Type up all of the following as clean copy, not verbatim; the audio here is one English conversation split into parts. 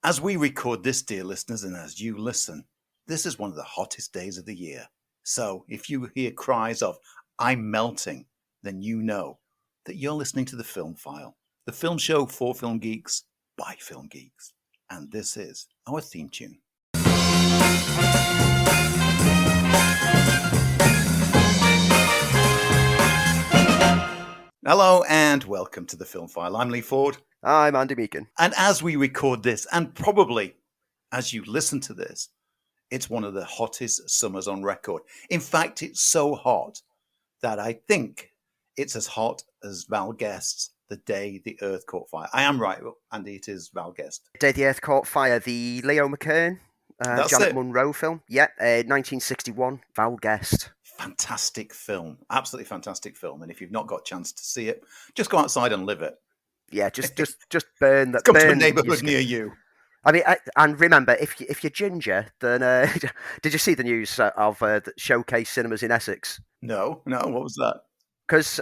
As we record this, dear listeners, and as you listen, this is one of the hottest days of the year. So if you hear cries of, I'm melting, then you know that you're listening to The Film File, the film show for film geeks by film geeks. And this is our theme tune. Hello and welcome to The Film File. I'm Lee Ford. I'm Andy Meakin. And as we record this, and probably as you listen to this, it's one of the hottest summers on record. In fact, it's so hot that I think it's as hot as Val Guest's The Day the Earth Caught Fire. I am right, Andy, it is Val Guest. Day the Earth Caught Fire, the Leo McKern, Janet Munro film. Yeah, 1961, Val Guest. Fantastic film. Absolutely fantastic film. And if you've not got a chance to see it, just go outside and live it. Yeah, just burn that. Come to a neighbourhood near you. I mean, and remember, if you're ginger, then did you see the news of the Showcase Cinemas in Essex? No, what was that? Because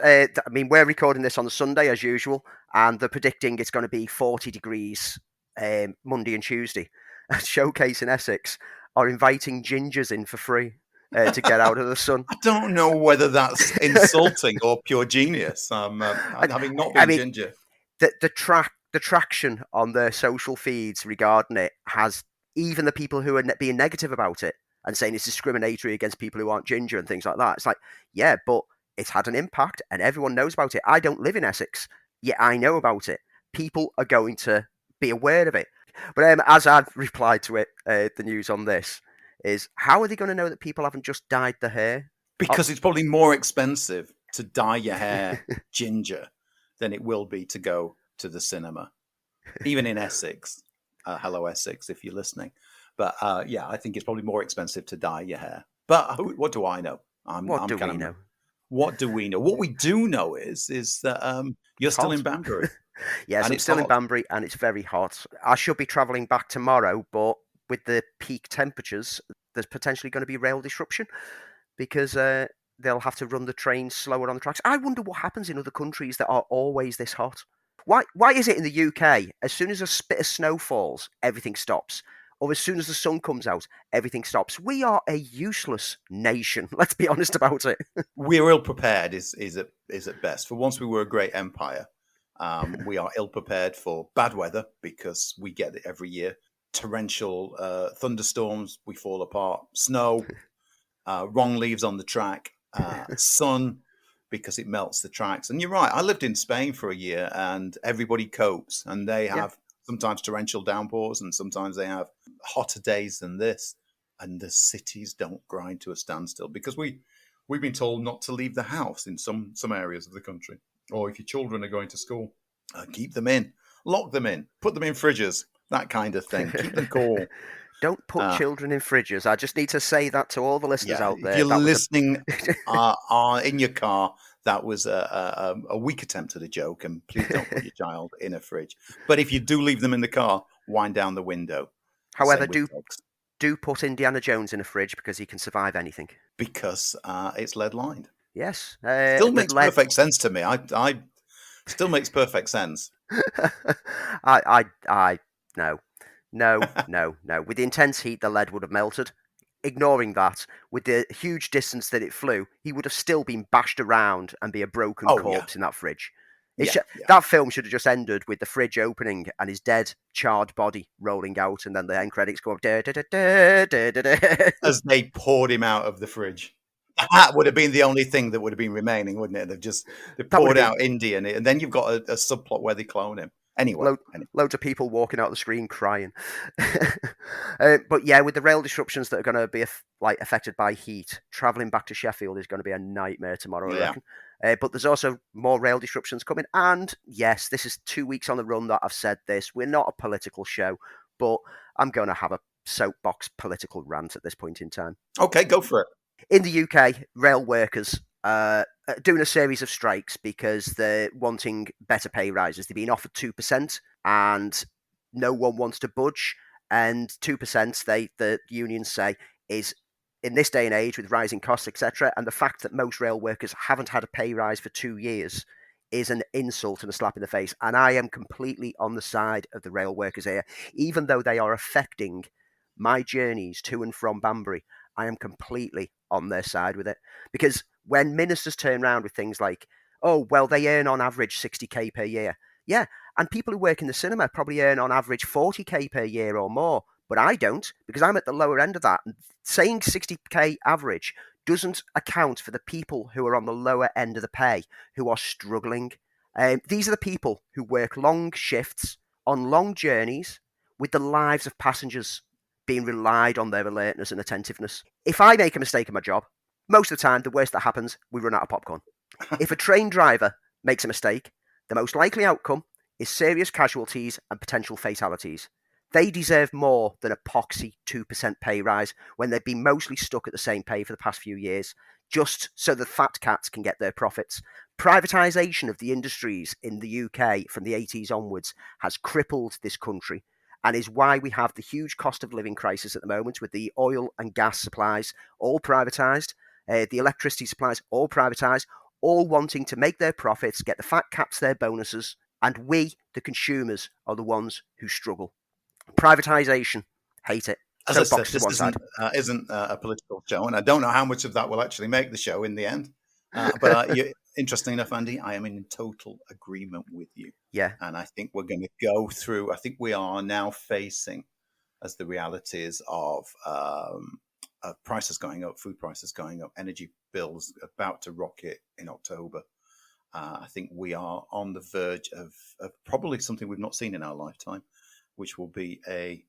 we're recording this on the Sunday as usual, and they're predicting it's going to be 40 degrees Monday and Tuesday. Showcase in Essex are inviting gingers in for free to get out of the sun. I don't know whether that's insulting or pure genius. Having not been ginger. The traction on their social feeds regarding it has even the people who are being negative about it and saying it's discriminatory against people who aren't ginger and things like that. It's like, yeah, but it's had an impact and everyone knows about it. I don't live in Essex, yet I know about it. People are going to be aware of it. But as I've replied to it, the news on this is, how are they going to know that people haven't just dyed their hair? Because it's probably more expensive to dye your hair ginger than it will be to go to the cinema, even in Essex. Hello, Essex, if you're listening. But yeah, I think it's probably more expensive to dye your hair. But what do I know? What do we know? What do we know? What we do know is that you're still in Banbury. Yes, I'm still in Banbury, and it's very hot. I should be travelling back tomorrow, but with the peak temperatures, there's potentially going to be rail disruption because they'll have to run the trains slower on the tracks. I wonder what happens in other countries that are always this hot. Why is it in the UK, as soon as a bit of snow falls, everything stops? Or as soon as the sun comes out, everything stops? We are a useless nation. Let's be honest about it. We're ill prepared is at best. For once we were a great empire, we are ill prepared for bad weather because we get it every year. Torrential thunderstorms, we fall apart. Snow, wrong leaves on the track, sun, because it melts the tracks. And you're right, I lived in Spain for a year and everybody copes and they have sometimes torrential downpours and sometimes they have hotter days than this. And the cities don't grind to a standstill because we've been told not to leave the house in some areas of the country. Or if your children are going to school, keep them in, lock them in, put them in fridges, that kind of thing. Keep them cool. Don't put children in fridges. I just need to say that to all the listeners out there. If you're listening in your car, that was a weak attempt at a joke, and please don't put your child in a fridge. But if you do leave them in the car, wind down the window. However, do put Indiana Jones in a fridge because he can survive anything. Because it's lead-lined. Yes. Still makes perfect sense to me. I still makes perfect sense. No. With the intense heat, the lead would have melted. Ignoring that, with the huge distance that it flew, he would have still been bashed around and be a broken corpse in that fridge. That film should have just ended with the fridge opening and his dead, charred body rolling out, and then the end credits go up as they poured him out of the fridge. That would have been the only thing that would have been remaining, wouldn't it? They poured out Indy in it, and then you've got a subplot where they clone him. Anyway, loads of people walking out the screen crying. But yeah, with the rail disruptions that are going to be affected by heat, travelling back to Sheffield is going to be a nightmare tomorrow, I reckon. But there's also more rail disruptions coming. And yes, this is 2 weeks on the run that I've said this. We're not a political show, but I'm going to have a soapbox political rant at this point in time. Okay, go for it. In the UK, rail workers doing a series of strikes because they're wanting better pay rises. They've been offered 2% and no one wants to budge. And 2%, the unions say, is in this day and age with rising costs, etc., and the fact that most rail workers haven't had a pay rise for 2 years is an insult and a slap in the face. And I am completely on the side of the rail workers here, even though they are affecting my journeys to and from Banbury. I am completely on their side with it, because when ministers turn around with things like, oh, well, they earn on average 60k per year. Yeah. And people who work in the cinema probably earn on average 40k per year or more. But I don't, because I'm at the lower end of that. And saying 60k average doesn't account for the people who are on the lower end of the pay, who are struggling. These are the people who work long shifts on long journeys with the lives of passengers being relied on their alertness and attentiveness. If I make a mistake in my job, most of the time, the worst that happens, we run out of popcorn. If a train driver makes a mistake, the most likely outcome is serious casualties and potential fatalities. They deserve more than a poxy 2% pay rise when they've been mostly stuck at the same pay for the past few years, just so the fat cats can get their profits. Privatisation of the industries in the UK from the 80s onwards has crippled this country, and is why we have the huge cost of living crisis at the moment, with the oil and gas supplies all privatised, the electricity supplies all privatised, all wanting to make their profits, get the fat cats their bonuses, and we, the consumers, are the ones who struggle. Privatisation, hate it. As I said, this isn't a political show, and I don't know how much of that will actually make the show in the end. But interesting enough, Andy, I am in total agreement with you. Yeah. And I think we're going to go through, I think we are now facing, as the realities of prices going up, food prices going up, energy bills about to rocket in October. I think we are on the verge of probably something we've not seen in our lifetime, which will be a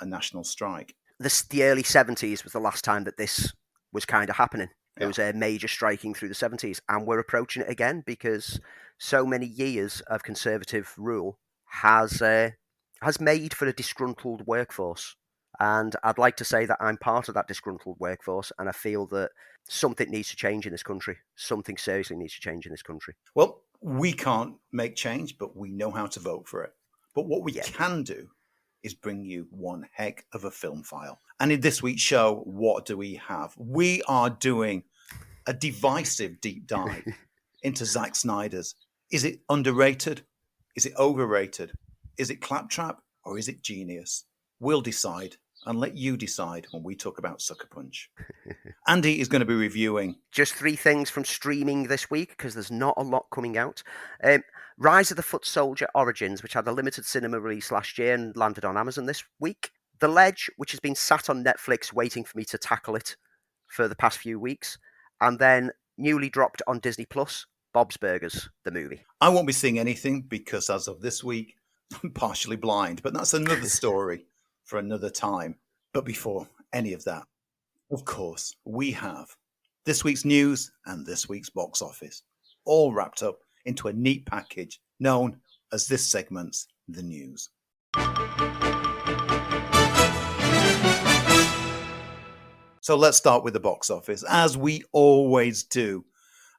national strike. The early 70s was the last time that this was kind of happening. There was a major striking through the 70s, and we're approaching it again because so many years of Conservative rule has made for a disgruntled workforce. And I'd like to say that I'm part of that disgruntled workforce, and I feel that something needs to change in this country. Something seriously needs to change in this country. Well, we can't make change, but we know how to vote for it. But what we can do is bring you one heck of a film file. And in this week's show, what do we have? We are doing a divisive deep dive into Zack Snyder's. Is it underrated? Is it overrated? Is it claptrap or is it genius? We'll decide and let you decide when we talk about Sucker Punch. Andy is going to be reviewing just 3 things from streaming this week because there's not a lot coming out. Rise of the Foot Soldier Origins, which had a limited cinema release last year and landed on Amazon this week. The Ledge, which has been sat on Netflix waiting for me to tackle it for the past few weeks. And then newly dropped on Disney Plus, Bob's Burgers, the movie. I won't be seeing anything because as of this week, I'm partially blind, but that's another story for another time. But before any of that, of course, we have this week's news and this week's box office, all wrapped up into a neat package known as this segment's The News. So let's start with the box office, as we always do,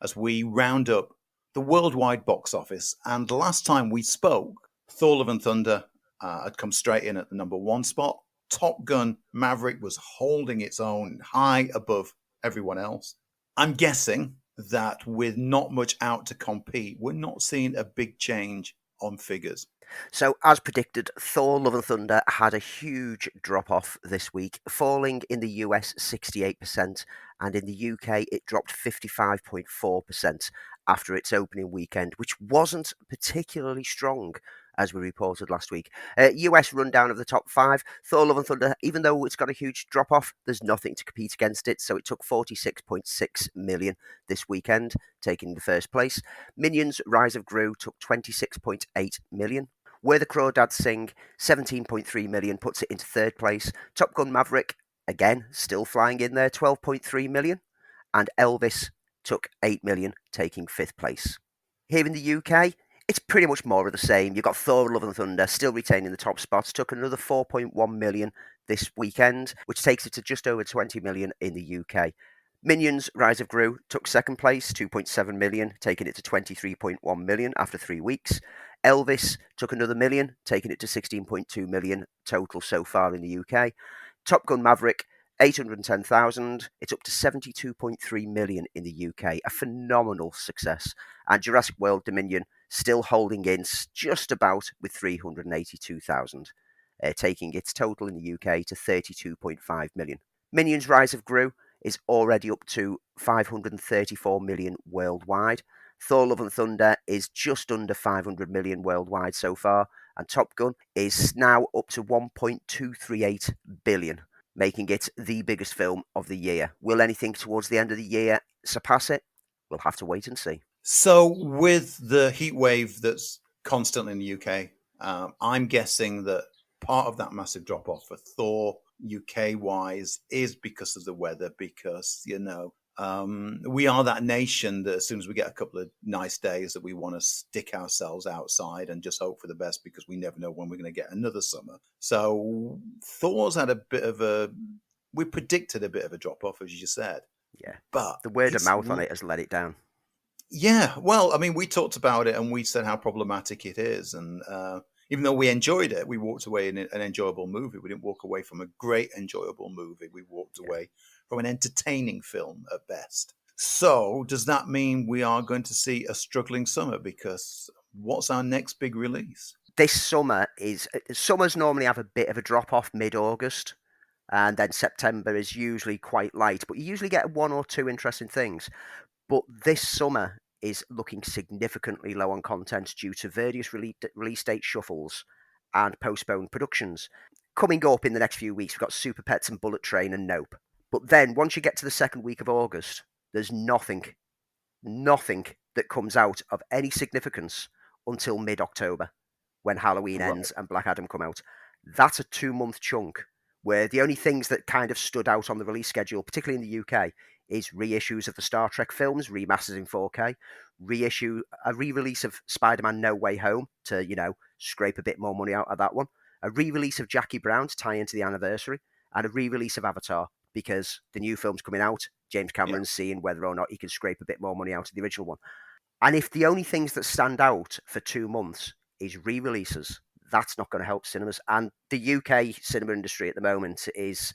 as we round up the worldwide box office. And the last time we spoke, Thor: Love and Thunder had come straight in at the number 1 spot. Top Gun Maverick was holding its own high above everyone else. I'm guessing that with not much out to compete, we're not seeing a big change on figures. So, as predicted, Thor: Love and Thunder had a huge drop-off this week, falling in the US 68%, and in the UK it dropped 55.4% after its opening weekend, which wasn't particularly strong, as we reported last week. US rundown of the top 5. Thor: Love and Thunder, even though it's got a huge drop-off, there's nothing to compete against it, so it took 46.6 million this weekend, taking the first place. Minions: Rise of Gru took 26.8 million. Where the Crawdads Sing, 17.3 million, puts it into third place. Top Gun Maverick, again, still flying in there, 12.3 million. And Elvis took 8 million, taking 5th place. Here in the UK, it's pretty much more of the same. You've got Thor: Love and Thunder still retaining the top spots, took another 4.1 million this weekend, which takes it to just over 20 million in the UK. Minions: Rise of Gru took 2nd place, 2.7 million, taking it to 23.1 million after 3 weeks. Elvis took another million, taking it to 16.2 million total so far in the UK. Top Gun Maverick 810,000. It's up to 72.3 million in the UK. A phenomenal success. And Jurassic World Dominion still holding in just about with 382,000, taking its total in the UK to 32.5 million. Minions Rise of Gru is already up to 534 million worldwide. Thor Love and Thunder is just under 500 million worldwide so far. And Top Gun is now up to 1.238 billion, making it the biggest film of the year. Will anything towards the end of the year surpass it? We'll have to wait and see. So with the heat wave that's constantly in the UK, I'm guessing that part of that massive drop off for Thor UK wise is because of the weather, because, we are that nation that as soon as we get a couple of nice days that we want to stick ourselves outside and just hope for the best, because we never know when we're going to get another summer. So Thor's had we predicted a bit of a drop off, as you just said. Yeah. But the word of mouth on it has let it down. Yeah. Well, I mean, we talked about it and we said how problematic it is. And even though we enjoyed it, we walked away in an enjoyable movie. We didn't walk away from a great, enjoyable movie. We walked away from an entertaining film at best. So does that mean we are going to see a struggling summer? Because what's our next big release? This summers normally have a bit of a drop off mid-August, and then September is usually quite light, but you usually get one or two interesting things. But this summer is looking significantly low on content due to various release date shuffles and postponed productions. Coming up in the next few weeks, we've got Super Pets and Bullet Train and Nope. But then, once you get to the second week of August, there's nothing that comes out of any significance until mid-October, when Halloween ends and Black Adam come out. That's a 2-month chunk where the only things that kind of stood out on the release schedule, particularly in the UK, is reissues of the Star Trek films, remasters in 4K, a re-release of Spider-Man No Way Home to, scrape a bit more money out of that one, a re-release of Jackie Brown to tie into the anniversary, and a re-release of Avatar, because the new film's coming out, James Cameron's seeing whether or not he can scrape a bit more money out of the original one. And if the only things that stand out for 2 months is re-releases, that's not going to help cinemas. And the UK cinema industry at the moment is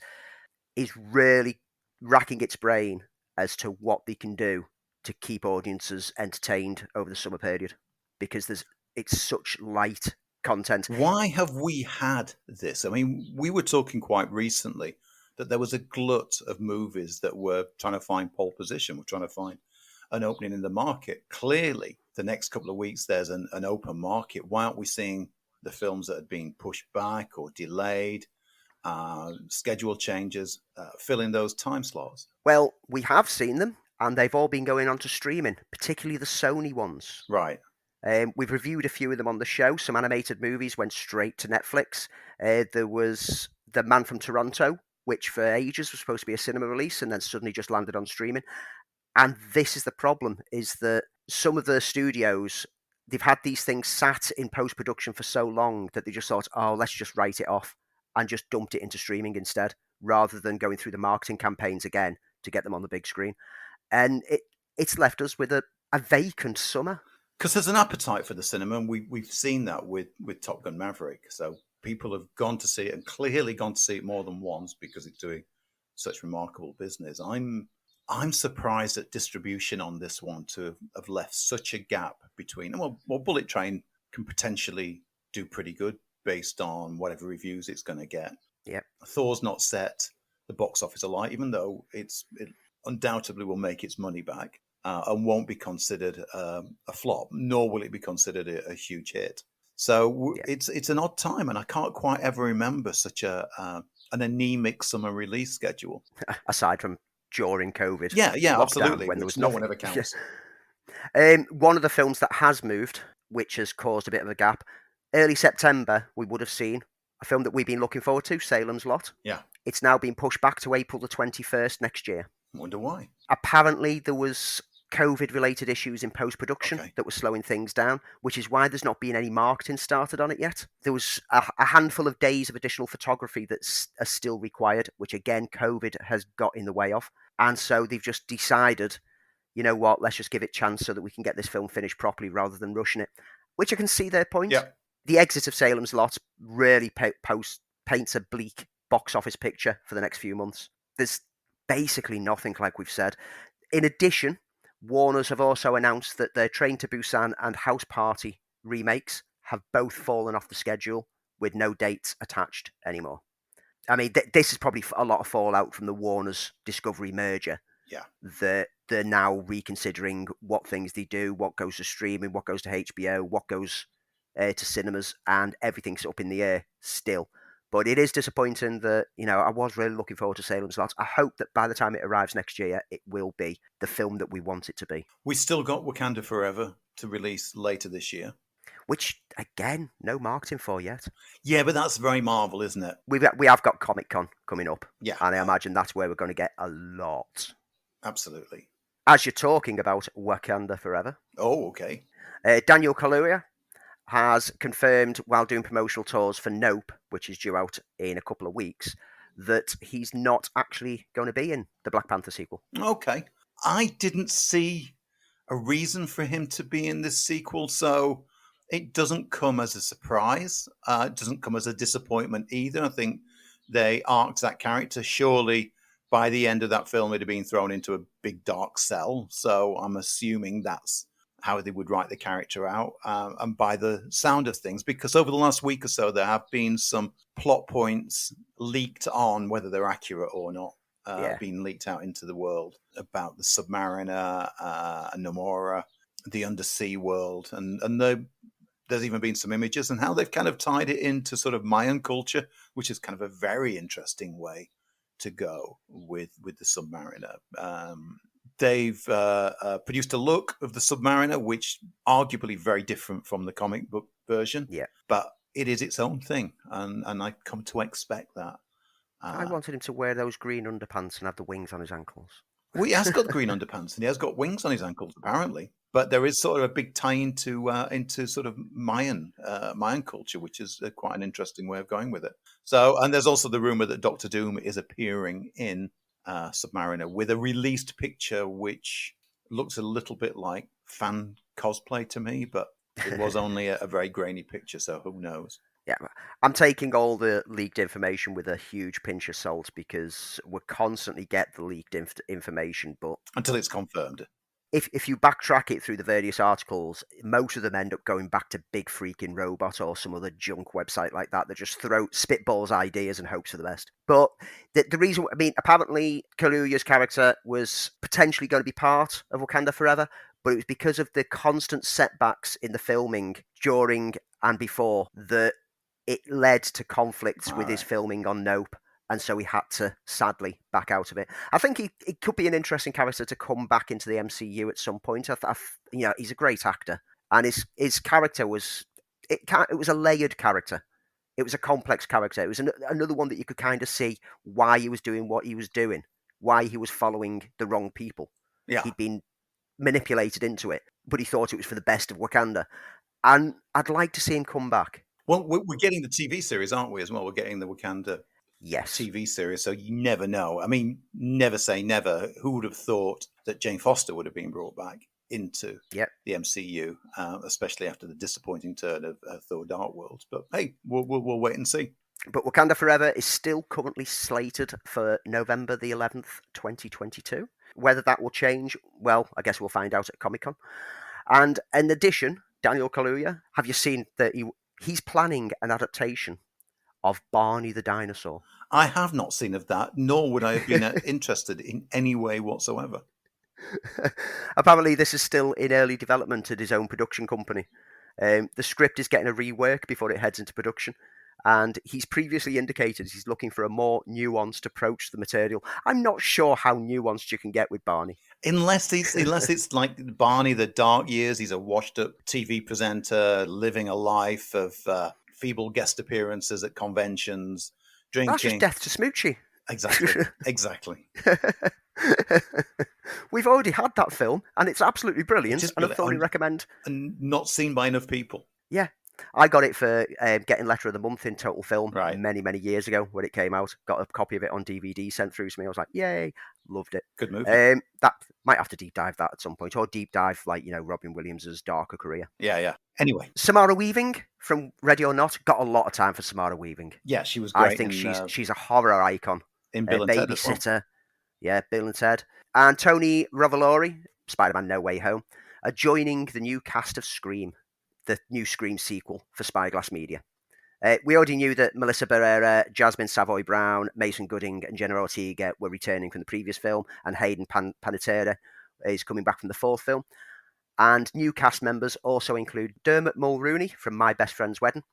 really racking its brain as to what they can do to keep audiences entertained over the summer period, because it's such light content. Why have we had this? I mean, we were talking quite recently that there was a glut of movies that were trying to find pole position, were trying to find an opening in the market. Clearly, the next couple of weeks, there's an open market. Why aren't we seeing the films that had been pushed back or delayed, schedule changes, filling those time slots? Well, we have seen them, and they've all been going on to streaming, particularly the Sony ones. Right. We've reviewed a few of them on the show. Some animated movies went straight to Netflix. There was The Man from Toronto, which for ages was supposed to be a cinema release and then suddenly just landed on streaming. And this is the problem, is that some of the studios, they've had these things sat in post-production for so long that they just thought, let's just write it off, and just dumped it into streaming instead, rather than going through the marketing campaigns again to get them on the big screen. And it's left us with a vacant summer. Because there's an appetite for the cinema, and we've seen that with Top Gun Maverick. So people have gone to see it, and clearly gone to see it more than once because it's doing such remarkable business. I'm surprised at distribution on this one to have left such a gap between. Well, Bullet Train can potentially do pretty good based on whatever reviews it's going to get. Yeah, Thor's not set the box office alight, even though it undoubtedly will make its money back. And won't be considered a flop, nor will it be considered a huge hit. So it's an odd time, and I can't quite ever remember such an anemic summer release schedule. Aside from during COVID. Yeah, absolutely. When there was no one ever counts. One of the films that has moved, which has caused a bit of a gap, early September, we would have seen a film that we've been looking forward to, Salem's Lot. Yeah. It's now been pushed back to April the 21st next year. I wonder why. Apparently, there was COVID-related issues in post-production that were slowing things down, which is why there's not been any marketing started on it yet. There was a handful of days of additional photography that's still required, which again, COVID has got in the way of. And so they've just decided, you know what, let's just give it a chance so that we can get this film finished properly rather than rushing it, which I can see their point. Yeah. The exit of Salem's Lot really paints a bleak box office picture for the next few months. There's basically nothing, like we've said. In addition, Warner's have also announced that their Train to Busan and House Party remakes have both fallen off the schedule with no dates attached anymore. I mean, this is probably a lot of fallout from the Warner's Discovery merger. Yeah. That they're now reconsidering what things they do, what goes to streaming, what goes to HBO, what goes to cinemas, and everything's up in the air still. But it is disappointing that, I was really looking forward to Salem Slot. I hope that by the time it arrives next year, it will be the film that we want it to be. We still got Wakanda Forever to release later this year. Which, again, no marketing for yet. Yeah, but that's very Marvel, isn't it? We have got Comic-Con coming up. Yeah. And I imagine that's where we're going to get a lot. Absolutely. As you're talking about Wakanda Forever. Oh, okay. Daniel Kaluuya has confirmed while doing promotional tours for Nope, which is due out in a couple of weeks, that he's not actually going to be in the Black Panther sequel. Okay. I didn't see a reason for him to be in this sequel, so it doesn't come as a surprise. It doesn't come as a disappointment either. I think they arced that character. Surely by the end of that film, it had been thrown into a big dark cell. So I'm assuming that's how they would write the character out. And by the sound of things, because over the last week or so, there have been some plot points leaked on, whether they're accurate or not, being leaked out into the world about the Submariner, Namora, the undersea world. And there's even been some images and how they've kind of tied it into sort of Mayan culture, which is kind of a very interesting way to go with the Submariner. They've produced a look of the Submariner, which arguably very different from the comic book version. Yeah. But it is its own thing, and I come to expect that. I wanted him to wear those green underpants and have the wings on his ankles. Well, he has got green underpants and he has got wings on his ankles, apparently. But there is sort of a big tie into sort of Mayan culture, which is quite an interesting way of going with it. So, and there's also the rumor that Doctor Doom is appearing in Submariner with a released picture, which looks a little bit like fan cosplay to me, but it was only a very grainy picture, so who knows? Yeah, I'm taking all the leaked information with a huge pinch of salt because we constantly get the leaked information, but until it's confirmed. If you backtrack it through the various articles, most of them end up going back to Big Freaking Robot or some other junk website like that that just spitballs ideas and hopes for the best. But the reason, apparently Kaluuya's character was potentially going to be part of Wakanda Forever, but it was because of the constant setbacks in the filming during and before that it led to conflicts with his filming on Nope. And so he had to, sadly, back out of it. I think it could be an interesting character to come back into the MCU at some point. He's a great actor. And his character was a layered character. It was a complex character. It was another one that you could kind of see why he was doing what he was doing, why he was following the wrong people. Yeah. He'd been manipulated into it, but he thought it was for the best of Wakanda. And I'd like to see him come back. Well, we're getting the TV series, aren't we, as well? We're getting the Wakanda TV series, so you never know. I mean, never say never. Who would have thought that Jane Foster would have been brought back into the MCU, especially after the disappointing turn of Thor: Dark World? But hey, we'll wait and see. But Wakanda Forever is still currently slated for November the 11th, 2022. Whether that will change, well, I guess we'll find out at Comic-Con. And in addition, Daniel Kaluuya, have you seen that he's planning an adaptation of Barney the Dinosaur? I have not seen of that, nor would I have been interested in any way whatsoever. Apparently, this is still in early development at his own production company. The script is getting a rework before it heads into production, and he's previously indicated he's looking for a more nuanced approach to the material. I'm not sure how nuanced you can get with Barney. Unless it's like Barney the Dark Years, he's a washed-up TV presenter living a life of feeble guest appearances at conventions, drinking. That's just Death to Smoochie. Exactly. We've already had that film, and it's absolutely brilliant, and I thoroughly recommend. And not seen by enough people. Yeah. I got it for getting Letter of the Month in Total Film many, many years ago when it came out. Got a copy of it on DVD sent through to me. I was like, yay, loved it. Good movie. That might have to deep dive that at some point, or deep dive Robin Williams' darker career. Yeah. Anyway, Samara Weaving from Ready or Not, got a lot of time for Samara Weaving. Yeah, she was great. I think she's a horror icon. In Bill and Ted as well. Babysitter. Yeah, Bill and Ted. And Tony Revolori, Spider-Man No Way Home, are joining the new cast of Scream, the new Scream sequel for Spyglass Media. We already knew that Melissa Barrera, Jasmine Savoy Brown, Mason Gooding, and Jenna Ortega were returning from the previous film, and Hayden Panettiere is coming back from the fourth film. And new cast members also include Dermot Mulrooney from My Best Friend's Wedding.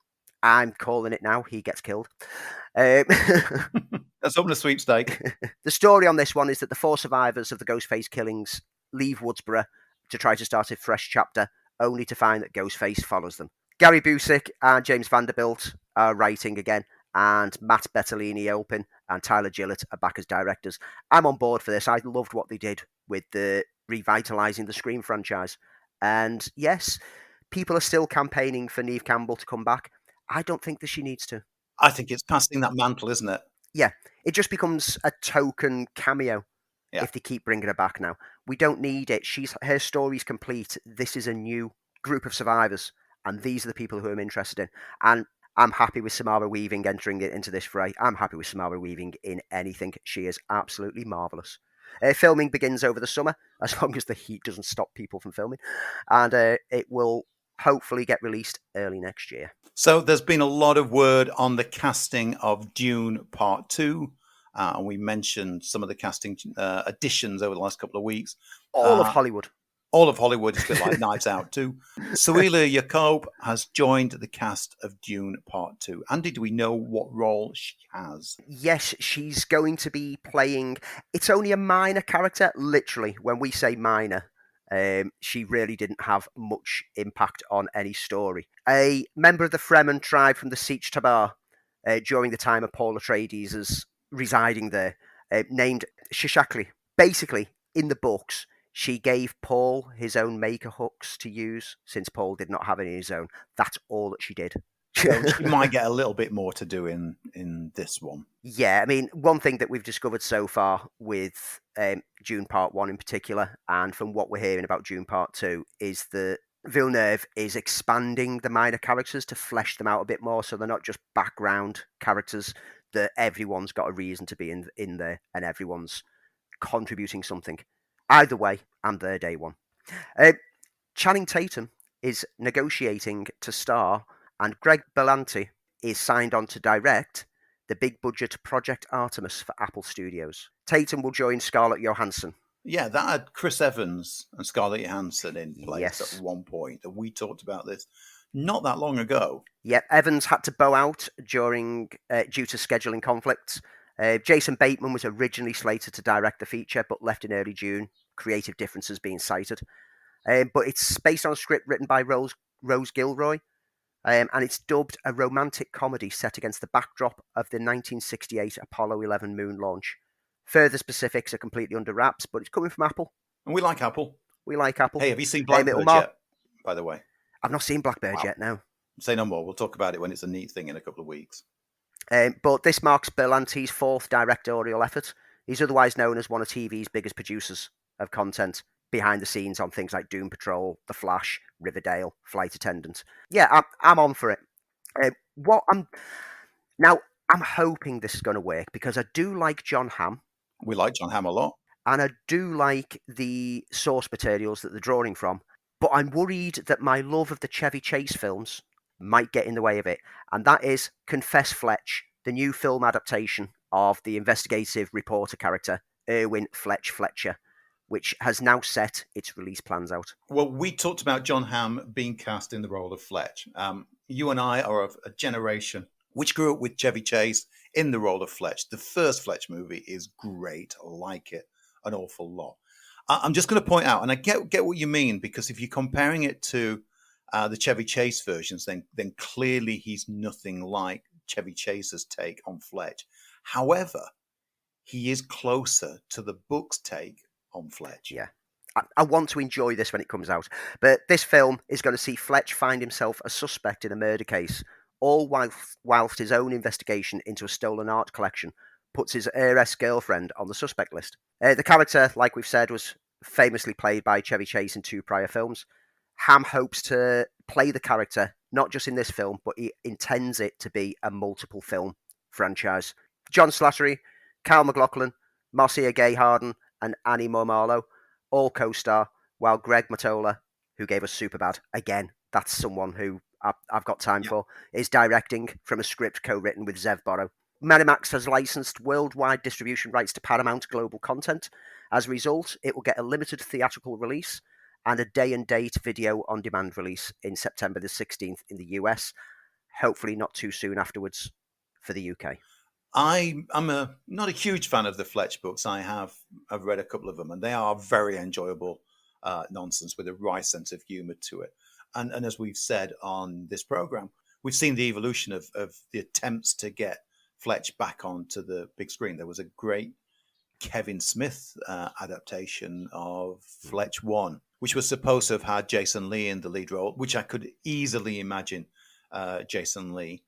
I'm calling it now. He gets killed. That's open a sweepstake. The story on this one is that the 4 survivors of the Ghostface killings leave Woodsboro to try to start a fresh chapter, only to find that Ghostface follows them. Gary Busek and James Vanderbilt are writing again, and Matt Bettelini open and Tyler Gillett are back as directors. I'm on board for this. I loved what they did with the revitalising the Scream franchise. And yes, people are still campaigning for Neve Campbell to come back. I don't think that she needs to. I think it's passing that mantle, isn't it? Yeah, it just becomes a token cameo if they keep bringing her back now. We don't need it. Her story's complete. This is a new group of survivors, and these are the people who I'm interested in. And I'm happy with Samara Weaving entering it into this fray. I'm happy with Samara Weaving in anything. She is absolutely marvellous. Filming begins over the summer, as long as the heat doesn't stop people from filming. And it will hopefully get released early next year. So there's been a lot of word on the casting of Dune Part 2. And we mentioned some of the casting additions over the last couple of weeks. All of Hollywood. All of Hollywood is a bit like Knives Out too. Suela Jacob has joined the cast of Dune Part 2. Andy, do we know what role she has? Yes, she's going to be playing... It's only a minor character, literally. When we say minor, she really didn't have much impact on any story. A member of the Fremen tribe from the Sietch Tabr during the time of Paul Atreides' residing there, named Shishakli. Basically, in the books, she gave Paul his own maker hooks to use, since Paul did not have any of his own. That's all that she did. So she might get a little bit more to do in this one. Yeah, I mean, one thing that we've discovered so far with Dune Part 1 in particular, and from what we're hearing about Dune Part 2, is that Villeneuve is expanding the minor characters to flesh them out a bit more, so they're not just background characters, that everyone's got a reason to be in there, and everyone's contributing something. Either way, I'm there day one. Channing Tatum is negotiating to star, and Greg Berlanti is signed on to direct the big-budget Project Artemis for Apple Studios. Tatum will join Scarlett Johansson. Yeah, that had Chris Evans and Scarlett Johansson in place Yes. at one point. And we talked about this not that long ago. Yeah, Evans had to bow out due to scheduling conflicts. Jason Bateman was originally slated to direct the feature, but left in early June, creative differences being cited. But it's based on a script written by Rose Gilroy, and it's dubbed a romantic comedy set against the backdrop of the 1968 Apollo 11 moon launch. Further specifics are completely under wraps, but it's coming from Apple. And we like Apple. We like Apple. Hey, have you seen Blackbird yet, by the way? I've not seen Blackbird yet, no. Say no more. We'll talk about it when it's a neat thing in a couple of weeks. But this marks Berlanti's fourth directorial effort. He's otherwise known as one of TV's biggest producers of content behind the scenes on things like Doom Patrol, The Flash, Riverdale, Flight Attendant. Yeah, I'm on for it. I'm hoping this is going to work because I do like John Hamm. We like John Hamm a lot. And I do like the source materials that they're drawing from. But I'm worried that my love of the Chevy Chase films might get in the way of it. And that is Confess Fletch, the new film adaptation of the investigative reporter character, Erwin Fletcher, which has now set its release plans out. Well, we talked about John Hamm being cast in the role of Fletch. You and I are of a generation which grew up with Chevy Chase in the role of Fletch. The first Fletch movie is great. I like it an awful lot. I'm just going to point out, and I get what you mean, because if you're comparing it to the Chevy Chase versions, then clearly he's nothing like Chevy Chase's take on Fletch. However, he is closer to the book's take on Fletch. Yeah. I want to enjoy this when it comes out. But this film is going to see Fletch find himself a suspect in a murder case, all whilst his own investigation into a stolen art collection puts his heiress girlfriend on the suspect list. The character, like we've said, was famously played by Chevy Chase in 2 prior films. Hamm hopes to play the character, not just in this film, but he intends it to be a multiple film franchise. John Slattery, Cal McLaughlin, Marcia Gay Harden, and Annie Momalo all co-star, while Greg Mottola, who gave us Superbad, again, that's someone who I've got time for, is directing from a script co-written with Zev Borrow. Medimax has licensed worldwide distribution rights to Paramount Global Content. As a result, it will get a limited theatrical release and a day-and-date video on-demand release in September the 16th in the US, hopefully not too soon afterwards for the UK. I'm not a huge fan of the Fletch books. I've read a couple of them, and they are very enjoyable nonsense with a right sense of humour to it. And as we've said on this program, we've seen the evolution of the attempts to get Fletch back onto the big screen. There was a great Kevin Smith adaptation of Fletch 1, which was supposed to have had Jason Lee in the lead role, which I could easily imagine Jason Lee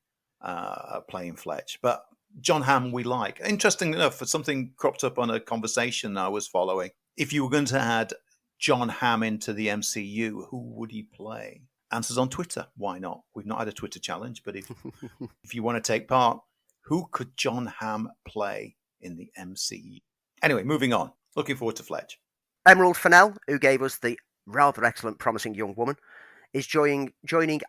playing Fletch. But John Hamm we like. Interesting enough, something cropped up on a conversation I was following. If you were going to add John Hamm into the MCU, who would he play? Answers on Twitter. Why not? We've not had a Twitter challenge, but if you want to take part, who could John Hamm play in the MCU? Anyway, moving on. Looking forward to Fletch. Emerald Fennell, who gave us the rather excellent Promising Young Woman, is joining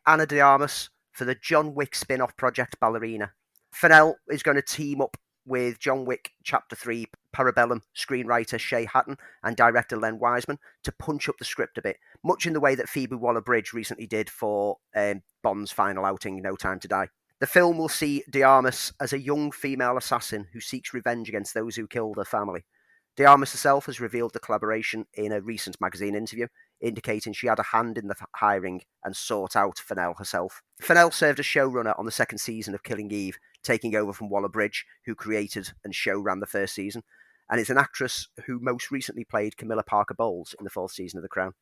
Anna de Armas for the John Wick spin-off project Ballerina. Fennell is going to team up with John Wick Chapter 3 Parabellum screenwriter Shay Hatton and director Len Wiseman to punch up the script a bit, much in the way that Phoebe Waller-Bridge recently did for Bond's final outing, No Time to Die. The film will see de Armas as a young female assassin who seeks revenge against those who killed her family. De Armas herself has revealed the collaboration in a recent magazine interview, indicating she had a hand in the hiring and sought out Fennell herself. Fennell served as showrunner on the second season of Killing Eve, taking over from Waller-Bridge, who created and show-ran the first season, and is an actress who most recently played Camilla Parker Bowles in the fourth season of The Crown.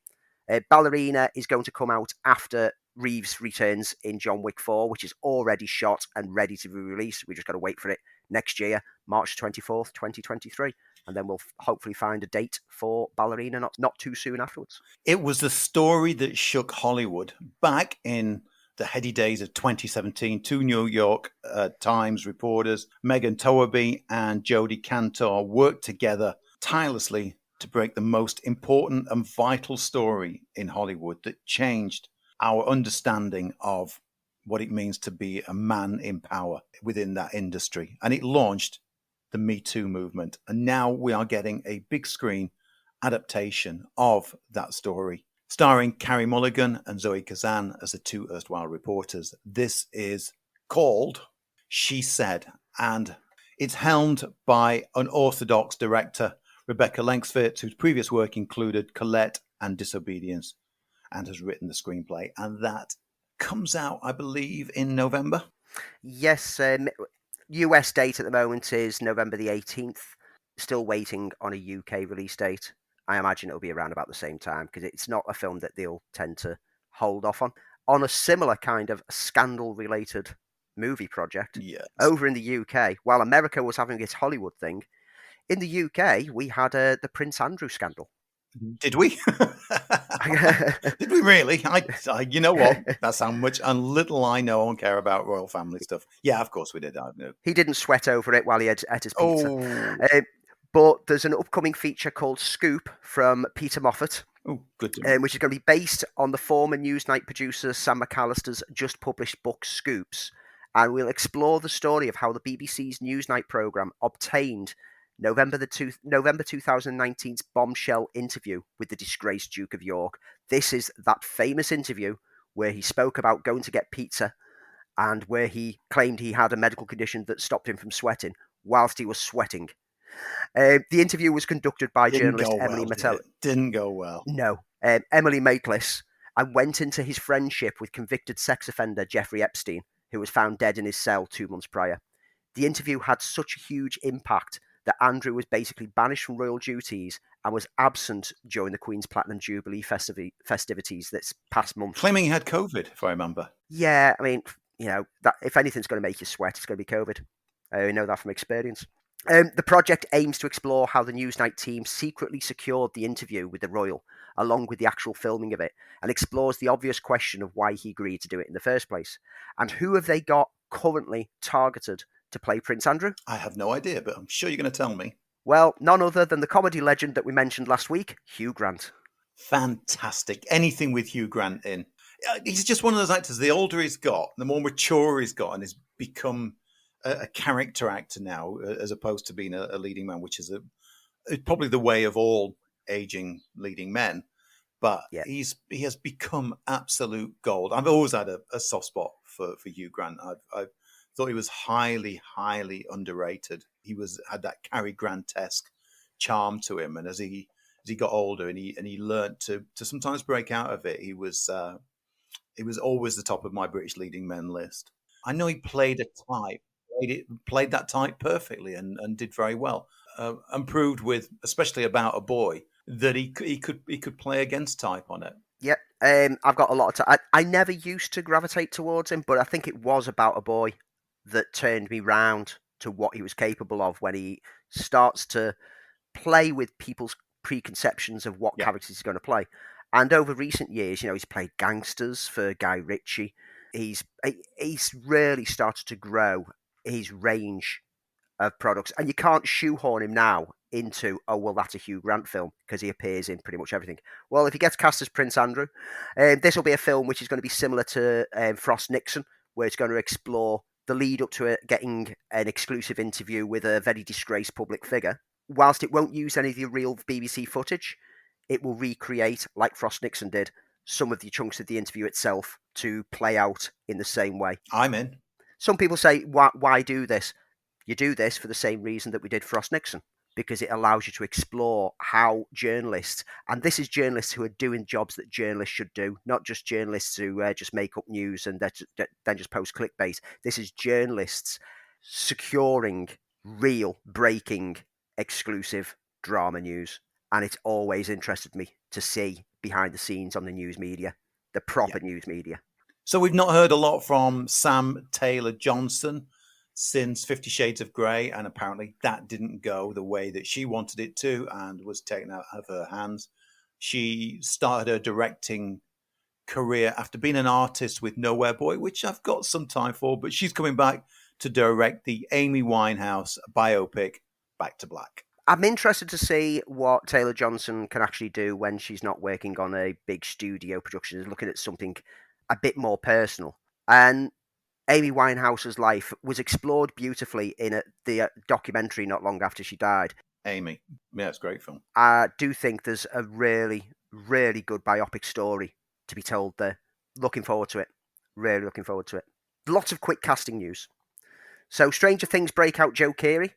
Ballerina is going to come out after Reeves returns in John Wick 4, which is already shot and ready to be released. We just got to wait for it next year, March 24th, 2023. And then we'll hopefully find a date for Ballerina not too soon afterwards. It was the story that shook Hollywood back in the heady days of 2017. Two New York Times reporters, Megan Towerby and Jodie Cantor, worked together tirelessly to break the most important and vital story in Hollywood that changed our understanding of what it means to be a man in power within that industry. And it launched the Me Too movement. And now we are getting a big screen adaptation of that story, starring Carey Mulligan and Zoe Kazan as the two erstwhile reporters. This is called She Said, and it's helmed by unorthodox director Rebecca Lengsford, whose previous work included Colette and Disobedience, and has written the screenplay. And that comes out, I believe, in November. Yes, US date at the moment is November the 18th. Still waiting on a UK release date. I imagine it'll be around about the same time because it's not a film that they'll tend to hold off on. On a similar kind of scandal-related movie project, yes, over in the UK, while America was having its Hollywood thing, in the UK we had the Prince Andrew scandal. Did we? Did we really? I you know what? That's how much and little I know and care about royal family stuff. Yeah, of course we did. I know. He didn't sweat over it while he ate his pizza. Oh. But there's an upcoming feature called Scoop from Peter Moffat, good. Which is going to be based on the former Newsnight producer Sam McAllister's just published book Scoops, and we'll explore the story of how the BBC's Newsnight programme obtained November 2019's bombshell interview with the disgraced Duke of York. This is that famous interview where he spoke about going to get pizza and where he claimed he had a medical condition that stopped him from sweating whilst he was sweating. The interview was conducted by journalist Emily Mattel. Didn't go well. No. Emily Maitlis, and went into his friendship with convicted sex offender Jeffrey Epstein, who was found dead in his cell 2 months prior. The interview had such a huge impact that Andrew was basically banished from royal duties and was absent during the Queen's Platinum Jubilee festivities this past month. Claiming he had COVID, if I remember. Yeah, I mean, that if anything's going to make you sweat, it's going to be COVID. I know that from experience. The project aims to explore how the Newsnight team secretly secured the interview with the royal, along with the actual filming of it, and explores the obvious question of why he agreed to do it in the first place. And who have they got currently targeted to play Prince Andrew? I have no idea, but I'm sure you're going to tell me. Well, none other than the comedy legend that we mentioned last week, Hugh Grant. Fantastic. Anything with Hugh Grant in. He's just one of those actors. The older he's got, the more mature he's got, and he's become a character actor now, as opposed to being a leading man, which is probably the way of all aging leading men. But Yeah. he has become absolute gold. I've always had a soft spot for Hugh Grant. I thought he was highly, highly underrated. He had that Cary Grant-esque charm to him, and as he got older and he learned to sometimes break out of it, he was always the top of my British leading men list. I know he played a type, played that type perfectly, and did very well, and proved with, especially About a Boy, that he could play against type on it. Yeah, I've got a lot of time. I never used to gravitate towards him, but I think it was About a Boy that turned me round to what he was capable of when he starts to play with people's preconceptions of what characters he's going to play. And over recent years, he's played gangsters for Guy Ritchie. He's really started to grow his range of products, and you can't shoehorn him now into, oh, well, that's a Hugh Grant film, because he appears in pretty much everything. Well, if he gets cast as Prince Andrew, this will be a film which is going to be similar to Frost Nixon, where it's going to explore the lead up to it getting an exclusive interview with a very disgraced public figure. Whilst it won't use any of the real BBC footage, it will recreate, like Frost Nixon did, some of the chunks of the interview itself to play out in the same way. I'm in. Some people say, why do this? You do this for the same reason that we did Frost Nixon, because it allows you to explore how journalists, and this is journalists who are doing jobs that journalists should do, not just journalists who just make up news and then just post clickbait. This is journalists securing real, breaking, exclusive drama news. And it's always interested me to see behind the scenes on the news media, the proper news media. So we've not heard a lot from Sam Taylor Johnson since 50 Shades of Grey, and apparently that didn't go the way that she wanted it to and was taken out of her hands. She started her directing career after being an artist with Nowhere Boy, which I've got some time for, but she's coming back to direct the Amy Winehouse biopic, Back to Black. I'm interested to see what Taylor Johnson can actually do when she's not working on a big studio production, is looking at something a bit more personal. And Amy Winehouse's life was explored beautifully in the documentary not long after she died. Amy. Yeah, it's a great film. I do think there's a really, really good biopic story to be told there. Looking forward to it. Really looking forward to it. Lots of quick casting news. So Stranger Things breakout Joe Keery,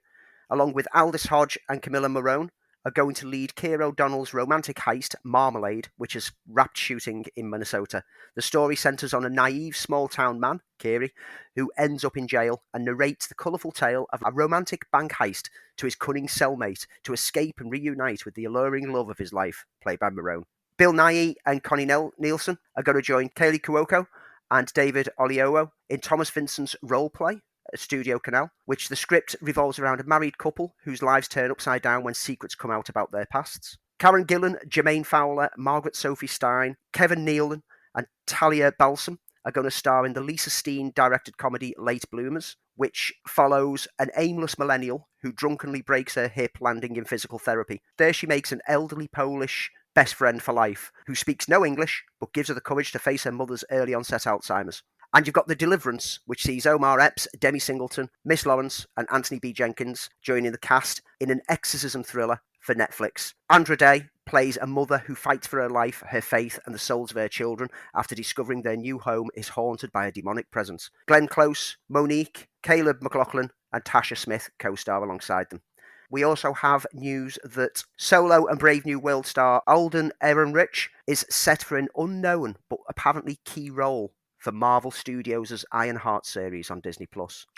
along with Aldous Hodge and Camilla Morone, are going to lead Keir O'Donnell's romantic heist, Marmalade, which is wrapped shooting in Minnesota. The story centres on a naive small-town man, Keary, who ends up in jail and narrates the colourful tale of a romantic bank heist to his cunning cellmate to escape and reunite with the alluring love of his life, played by Morone. Bill Nighy and Connie Nielsen are going to join Kaylee Cuoco and David Oliowo in Thomas Vincent's role play, Studio Canal, which the script revolves around a married couple whose lives turn upside down when secrets come out about their pasts. Karen Gillan, Jermaine Fowler, Margaret Sophie Stein, Kevin Nealon, and Talia Balsam are going to star in the Lisa Steen directed comedy Late Bloomers, which follows an aimless millennial who drunkenly breaks her hip landing in physical therapy. There she makes an elderly Polish best friend for life who speaks no English but gives her the courage to face her mother's early onset Alzheimer's. And you've got The Deliverance, which sees Omar Epps, Demi Singleton, Miss Lawrence, and Anthony B. Jenkins joining the cast in an exorcism thriller for Netflix. Andra Day plays a mother who fights for her life, her faith, and the souls of her children after discovering their new home is haunted by a demonic presence. Glenn Close, Monique, Caleb McLaughlin, and Tasha Smith co-star alongside them. We also have news that Solo and Brave New World star Alden Ehrenreich is set for an unknown but apparently key role for Marvel Studios' Ironheart series on Disney+.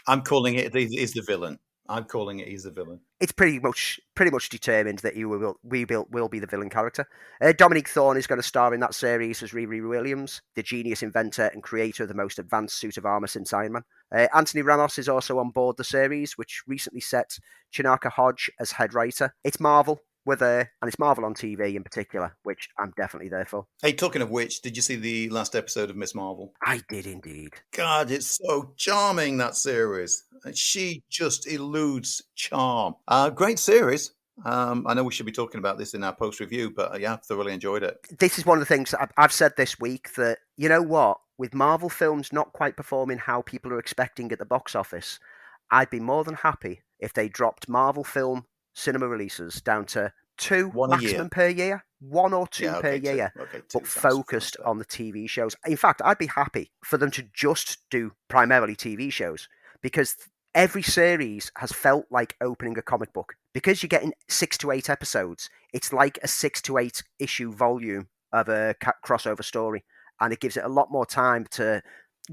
I'm calling it he's the villain. I'm calling it he's the villain. It's pretty much determined that he will be the villain character. Dominique Thorne is going to star in that series as Riri Williams, the genius inventor and creator of the most advanced suit of armor since Iron Man. Anthony Ramos is also on board the series, which recently set Chinaka Hodge as head writer. It's Marvel. we're there, and it's Marvel on TV in particular, which I'm definitely there for. Hey, talking of which, did you see the last episode of Miss Marvel? I did indeed. God, it's so charming, that series. She just eludes charm. Great series. I know we should be talking about this in our post review, but yeah, thoroughly enjoyed it. This is one of the things I've said this week, that, you know what, with Marvel films not quite performing how people are expecting at the box office, I'd be more than happy if they dropped Marvel film cinema releases down to 2 One a year. maximum per year, 1 or 2 Yeah, per okay, year, two but sounds focused fair. on the TV shows. In fact, I'd be happy for them to just do primarily TV shows, because every series has felt like opening a comic book. Because you're getting 6 to 8 episodes, it's like a 6 to 8 issue volume of a crossover story, and it gives it a lot more time to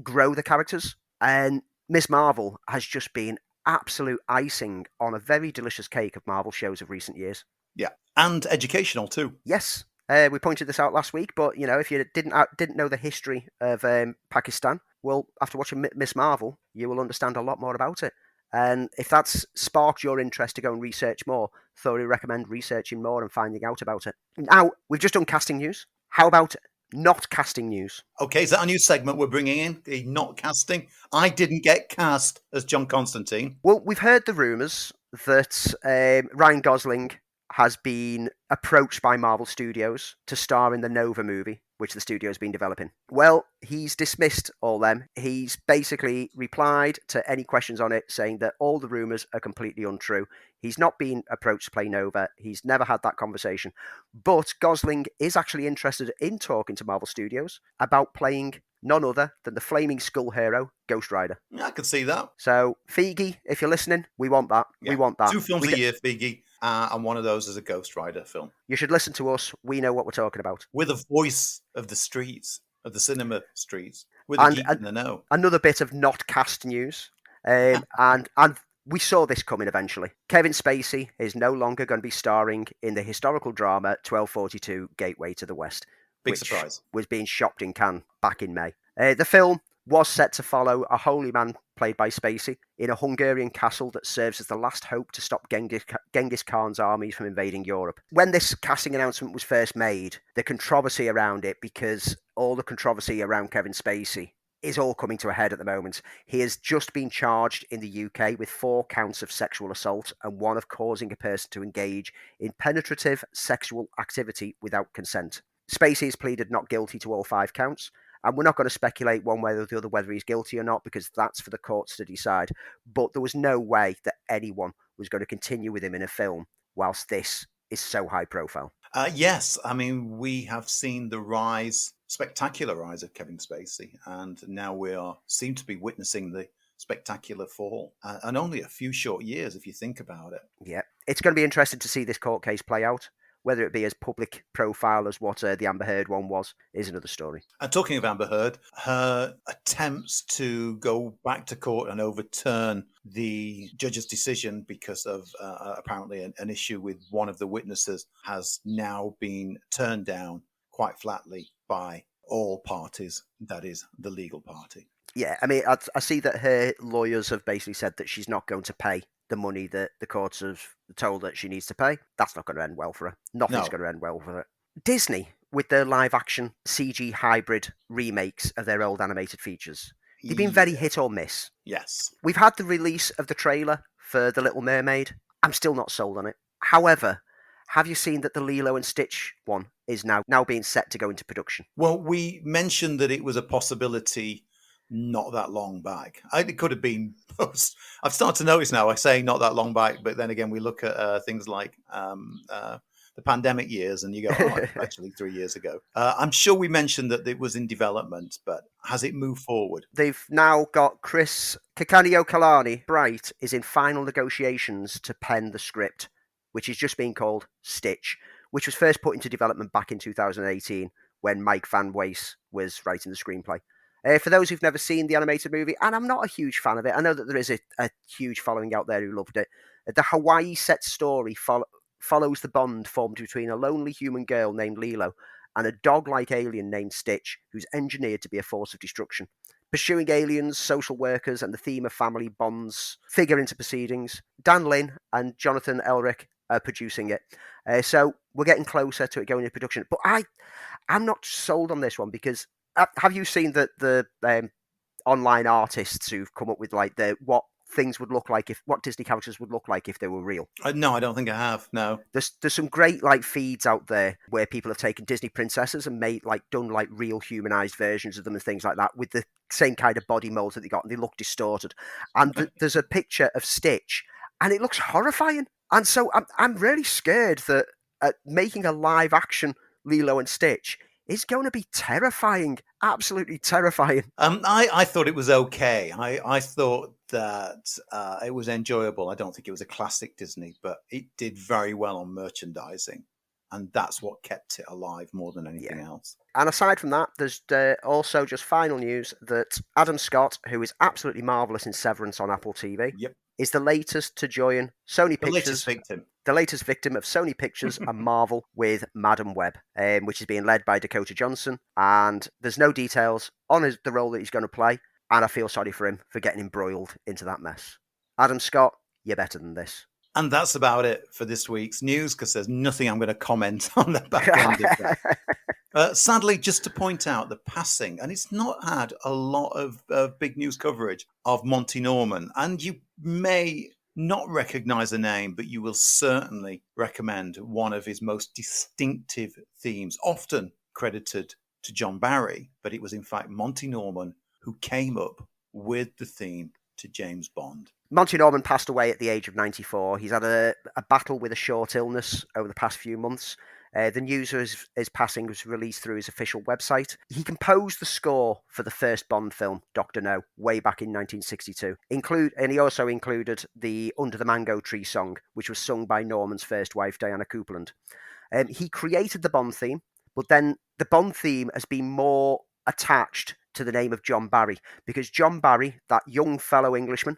grow the characters. And Miss Marvel has just been absolute icing on a very delicious cake of Marvel shows of recent years. Yeah, and educational too. Yes, we pointed this out last week, but you know, if you didn't know the history of Pakistan, well, after watching Miss Marvel, you will understand a lot more about it. And if that's sparked your interest to go and research more, thoroughly recommend researching more and finding out about it. Now, we've just done casting news. How about not casting news? Okay, is that a new segment we're bringing in? The not casting? I didn't get cast as John Constantine. Well, we've heard the rumours that Ryan Gosling has been approached by Marvel Studios to star in the Nova movie, which the studio has been developing. Well, he's dismissed all them. He's basically replied to any questions on it, saying that all the rumours are completely untrue. He's not been approached to play Nova. He's never had that conversation. But Gosling is actually interested in talking to Marvel Studios about playing none other than the flaming skull hero, Ghost Rider. I could see that. So, Feige, if you're listening, we want that. Yeah. We want that. 2 films a year, Feige, and one of those is a Ghost Rider film. You should listen to us. We know what we're talking about. We're the voice of the streets, of the cinema streets. We're the geek in the know. Another bit of not cast news. And we saw this coming eventually. Kevin Spacey is no longer going to be starring in the historical drama 1242 Gateway to the West. Big surprise. Was being shopped in Cannes back in May. The film was set to follow a holy man played by Spacey in a Hungarian castle that serves as the last hope to stop Genghis Khan's armies from invading Europe. When this casting announcement was first made, the controversy around it, because all the controversy around Kevin Spacey is all coming to a head at the moment. He has just been charged in the UK with 4 counts of sexual assault and 1 of causing a person to engage in penetrative sexual activity without consent. Spacey has pleaded not guilty to all 5 counts, and we're not going to speculate one way or the other whether he's guilty or not, because that's for the courts to decide. But there was no way that anyone was going to continue with him in a film whilst this is so high profile. Yes, I mean, we have seen the spectacular rise of Kevin Spacey, and now seem to be witnessing the spectacular fall, and only a few short years if you think about it. Yeah, it's going to be interesting to see this court case play out. Whether it be as public profile as what the Amber Heard one was is another story. And talking of Amber Heard, her attempts to go back to court and overturn the judge's decision because of apparently an issue with one of the witnesses has now been turned down quite flatly by all parties, that is, the legal party. Yeah, I mean, I see that her lawyers have basically said that she's not going to pay the money that the courts have told that she needs to pay. That's not going to end well for her. Nothing's going to end well for her. Disney, with their live-action CG hybrid remakes of their old animated features, they've been very hit or miss. Yes. We've had the release of the trailer for The Little Mermaid. I'm still not sold on it. However, have you seen that the Lilo and Stitch one is now being set to go into production? Well, we mentioned that it was a possibility not that long back. It could have been post. I've started to notice now I say not that long back, but then again we look at things like the pandemic years and you go, oh, actually 3 years ago. I'm sure we mentioned that it was in development, but has it moved forward? They've now got Chris Cacanio-Kalani. Bright is in final negotiations to pen the script, which is just being called Stitch, which was first put into development back in 2018 when Mike Van Wees was writing the screenplay. For those who've never seen the animated movie, and I'm not a huge fan of it, I know that there is a huge following out there who loved it. The Hawaii set story follows the bond formed between a lonely human girl named Lilo and a dog-like alien named Stitch, who's engineered to be a force of destruction. Pursuing aliens, social workers, and the theme of family bonds figure into proceedings. Dan Lin and Jonathan Elric producing it. So we're getting closer to it going into production. But I'm not sold on this one because have you seen the online artists who've come up with like what things would look like what Disney characters would look like if they were real? No, I don't think I have. No. There's some great like feeds out there where people have taken Disney princesses and done like real humanized versions of them and things like that with the same kind of body molds that they got, and they look distorted. And there's a picture of Stitch, and it looks horrifying. And so I'm really scared that making a live action Lilo and Stitch is going to be terrifying, absolutely terrifying. I thought it was okay. I thought that it was enjoyable. I don't think it was a classic Disney, but it did very well on merchandising. And that's what kept it alive more than anything else. And aside from that, there's also just final news that Adam Scott, who is absolutely marvellous in Severance on Apple TV, is the latest to join Sony Pictures. The latest victim of Sony Pictures and Marvel with Madam Web, which is being led by Dakota Johnson. And there's no details on the role that he's going to play. And I feel sorry for him for getting embroiled into that mess. Adam Scott, you're better than this. And that's about it for this week's news, because there's nothing I'm going to comment on the back end of that. Sadly, just to point out the passing, and it's not had a lot of big news coverage of Monty Norman. And you may not recognize the name, but you will certainly recommend one of his most distinctive themes, often credited to John Barry, but it was in fact Monty Norman who came up with the theme to James Bond. Monty Norman passed away at the age of 94. He's had a battle with a short illness over the past few months. The news of his passing was released through his official website. He composed the score for the first Bond film, Dr. No, way back in 1962. And he also included the Under the Mango Tree song, which was sung by Norman's first wife, Diana Coupland. He created the Bond theme, but then the Bond theme has been more attached to the name of John Barry, because John Barry, that young fellow Englishman,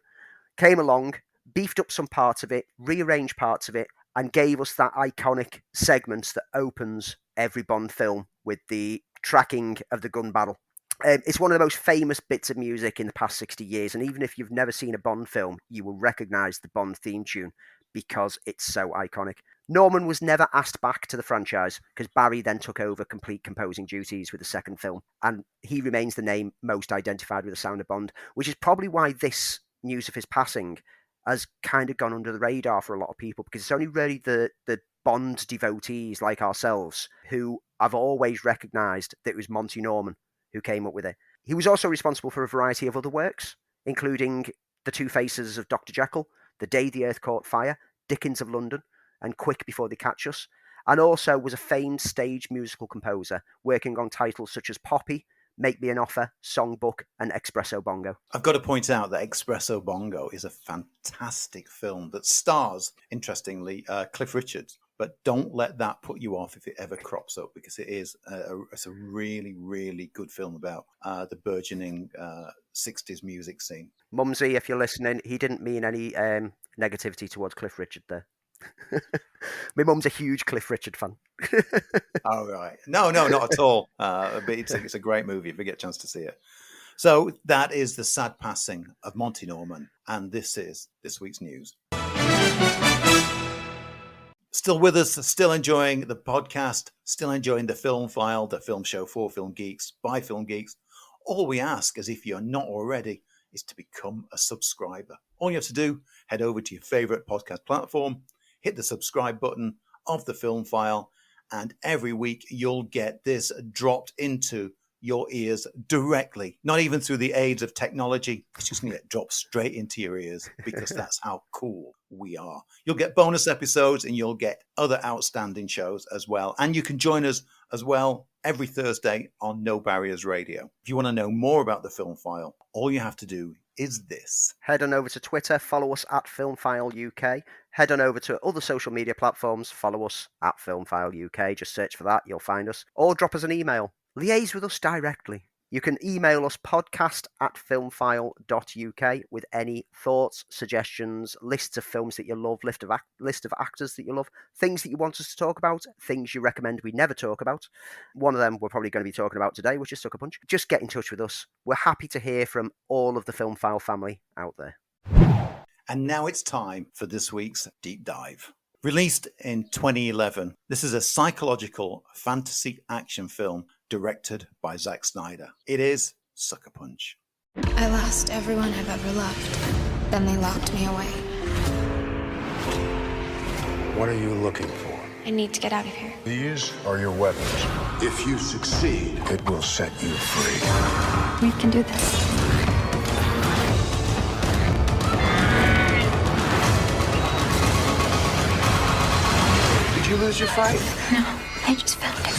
came along, beefed up some parts of it, rearranged parts of it, and gave us that iconic segment that opens every Bond film with the tracking of the gun battle. It's one of the most famous bits of music in the past 60 years, and even if you've never seen a Bond film, you will recognise the Bond theme tune because it's so iconic. Norman was never asked back to the franchise because Barry then took over complete composing duties with the second film, and he remains the name most identified with the sound of Bond, which is probably why this news of his passing has kind of gone under the radar for a lot of people, because it's only really the Bond devotees like ourselves who have always recognised that it was Monty Norman who came up with it. He was also responsible for a variety of other works, including The Two Faces of Dr. Jekyll, The Day the Earth Caught Fire, Dickens of London, and Quick Before They Catch Us, and also was a famed stage musical composer, working on titles such as Poppy, Make Me an Offer, Songbook, and Espresso Bongo. I've got to point out that Espresso Bongo is a fantastic film that stars, interestingly, Cliff Richards. But don't let that put you off if it ever crops up, because it's a really, really good film about the burgeoning 60s music scene. Mumsy, if you're listening, he didn't mean any negativity towards Cliff Richard there. My mum's a huge Cliff Richard fan. Oh, right. No, not at all. But it's a great movie if you get a chance to see it. So that is the sad passing of Monty Norman, and this is this week's news. Still with us, still enjoying the podcast, still enjoying the Film File, the film show for film geeks, by film geeks. All we ask, as if you're not already, is to become a subscriber. All you have to do, head over to your favourite podcast platform, hit the subscribe button of the Film File, and every week you'll get this dropped into your ears directly, not even through the aids of technology. It's just going to get dropped straight into your ears, because that's how cool we are. You'll get bonus episodes and you'll get other outstanding shows as well. And you can join us as well every Thursday on No Barriers Radio. If you want to know more about the Film File, all you have to do is this. Head on over to Twitter, follow us at Filmfile UK. Head on over to other social media platforms, follow us at Filmfile UK. Just search for that, you'll find us. Or drop us an email. Liaise with us directly. You can email us podcast@filmfile.uk with any thoughts, suggestions, lists of films that you love, list of actors that you love, things that you want us to talk about, things you recommend we never talk about. One of them we're probably going to be talking about today, which is Sucker Punch. Just get in touch with us. We're happy to hear from all of the Film File family out there. And now it's time for this week's deep dive. Released in 2011, this is a psychological fantasy action film directed by Zack Snyder. It is Sucker Punch. I lost everyone I've ever loved. Then they locked me away. What are you looking for? I need to get out of here. These are your weapons. If you succeed, it will set you free. We can do this. Did you lose your fight? No, I just found it.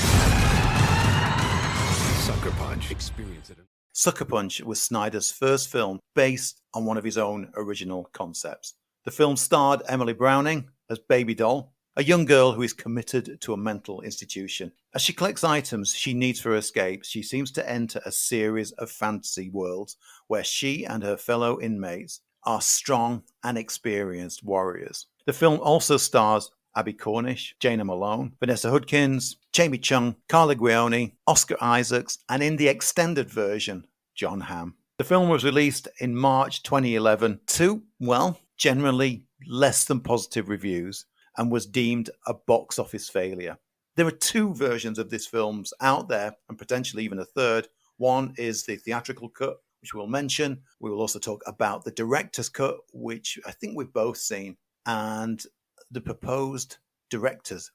Sucker Punch. Experience it. Sucker Punch was Snyder's first film based on one of his own original concepts. The film starred Emily Browning as Baby Doll, a young girl who is committed to a mental institution. As she collects items she needs for her escape, she seems to enter a series of fantasy worlds where she and her fellow inmates are strong and experienced warriors. The film also stars Abby Cornish, Jaina Malone, Vanessa Hudgens, Jamie Chung, Carla Guioni, Oscar Isaacs, and in the extended version, John Hamm. The film was released in March 2011 to, well, generally less than positive reviews and was deemed a box office failure. There are two versions of this film out there and potentially even a third. One is the theatrical cut, which we'll mention. We will also talk about the director's cut, which I think we've both seen, and the proposed director's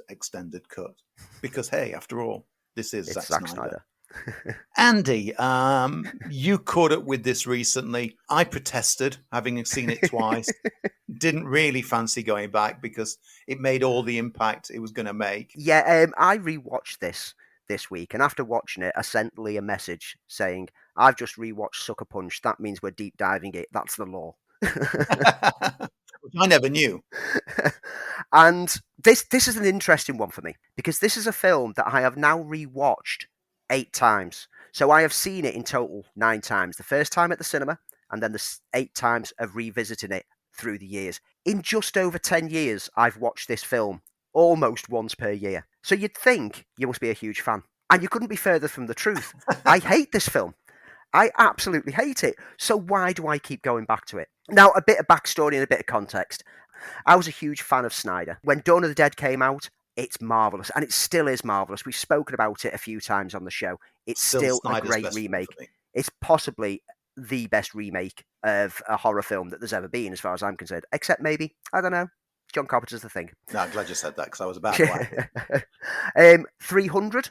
extended cut. Because, hey, after all, this is Zack Snyder. Andy, you caught up with this recently. I protested, having seen it twice. Didn't really fancy going back because it made all the impact it was going to make. Yeah, I rewatched this week, and after watching it, I sent Lee a message saying, I've just rewatched Sucker Punch. That means we're deep diving it. That's the law. Which I never knew. And this is an interesting one for me because this is a film that I have now rewatched 8 times. So I have seen it in total 9 times. The first time at the cinema, and then the 8 times of revisiting it through the years. In just over 10 years, I've watched this film almost once per year. So you'd think you must be a huge fan. And you couldn't be further from the truth. I hate this film. I absolutely hate it. So why do I keep going back to it? Now, a bit of backstory and a bit of context. I was a huge fan of Snyder. When Dawn of the Dead came out, it's marvellous. And it still is marvellous. We've spoken about it a few times on the show. It's still a great remake. It's possibly the best remake of a horror film that there's ever been, as far as I'm concerned. Except maybe, I don't know, John Carpenter's The Thing. No, I'm glad you said that, because I was about to 300,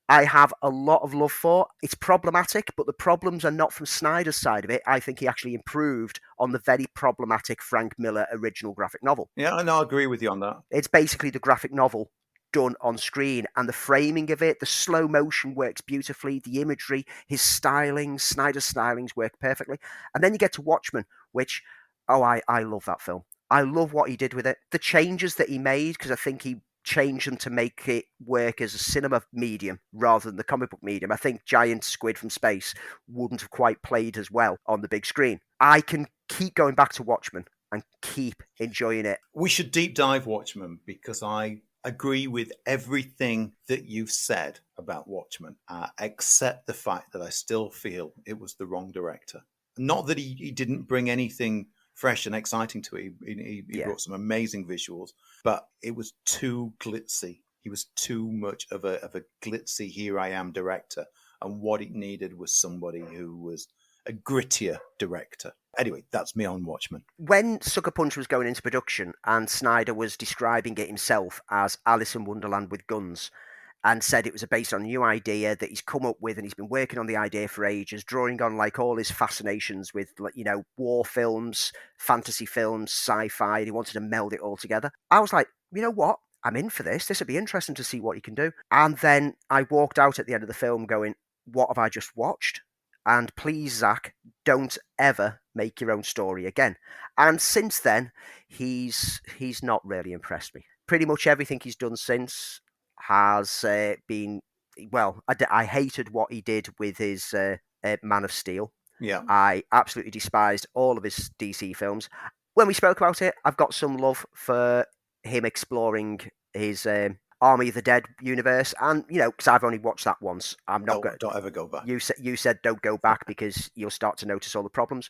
I have a lot of love for. It's problematic, but the problems are not from Snyder's side of it. I think he actually improved on the very problematic Frank Miller original graphic novel. Yeah, I agree with you on that. It's basically the graphic novel done on screen, and the framing of it, the slow motion works beautifully, the imagery, his stylings, Snyder's stylings work perfectly. And then you get to Watchmen, which, I love that film. I love what he did with it. The changes that he made, because I think he changed them to make it work as a cinema medium rather than the comic book medium. I think giant squid from space wouldn't have quite played as well on the big screen. I can keep going back to Watchmen and keep enjoying it. We should deep dive Watchmen, because I agree with everything that you've said about Watchmen, except the fact that I still feel it was the wrong director. Not that he didn't bring anything fresh and exciting to it. He brought some amazing visuals, but it was too glitzy. He was too much of a glitzy here I am director, and what it needed was somebody who was a grittier director. Anyway, that's me on Watchmen. When Sucker Punch was going into production and Snyder was describing it himself as Alice in Wonderland with guns, and said it was based on a new idea that he's come up with, and he's been working on the idea for ages, drawing on like all his fascinations with, you know, war films, fantasy films, sci-fi, and he wanted to meld it all together. I was like, you know what? I'm in for this. This would be interesting to see what he can do. And then I walked out at the end of the film going, what have I just watched? And please, Zach, don't ever make your own story again. And since then, he's not really impressed me. Pretty much everything he's done since has been, well, I hated what he did with his Man of Steel. Yeah. I absolutely despised all of his DC films. When we spoke about it, I've got some love for him exploring his Army of the Dead universe, and you know, because I've only watched that once, I'm not going. Don't ever go back. You said don't go back because you'll start to notice all the problems.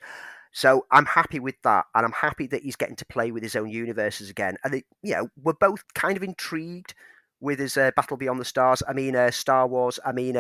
So I'm happy with that, and I'm happy that he's getting to play with his own universes again. And we're both kind of intrigued with his Battle Beyond the Stars. I mean, Star Wars. I mean,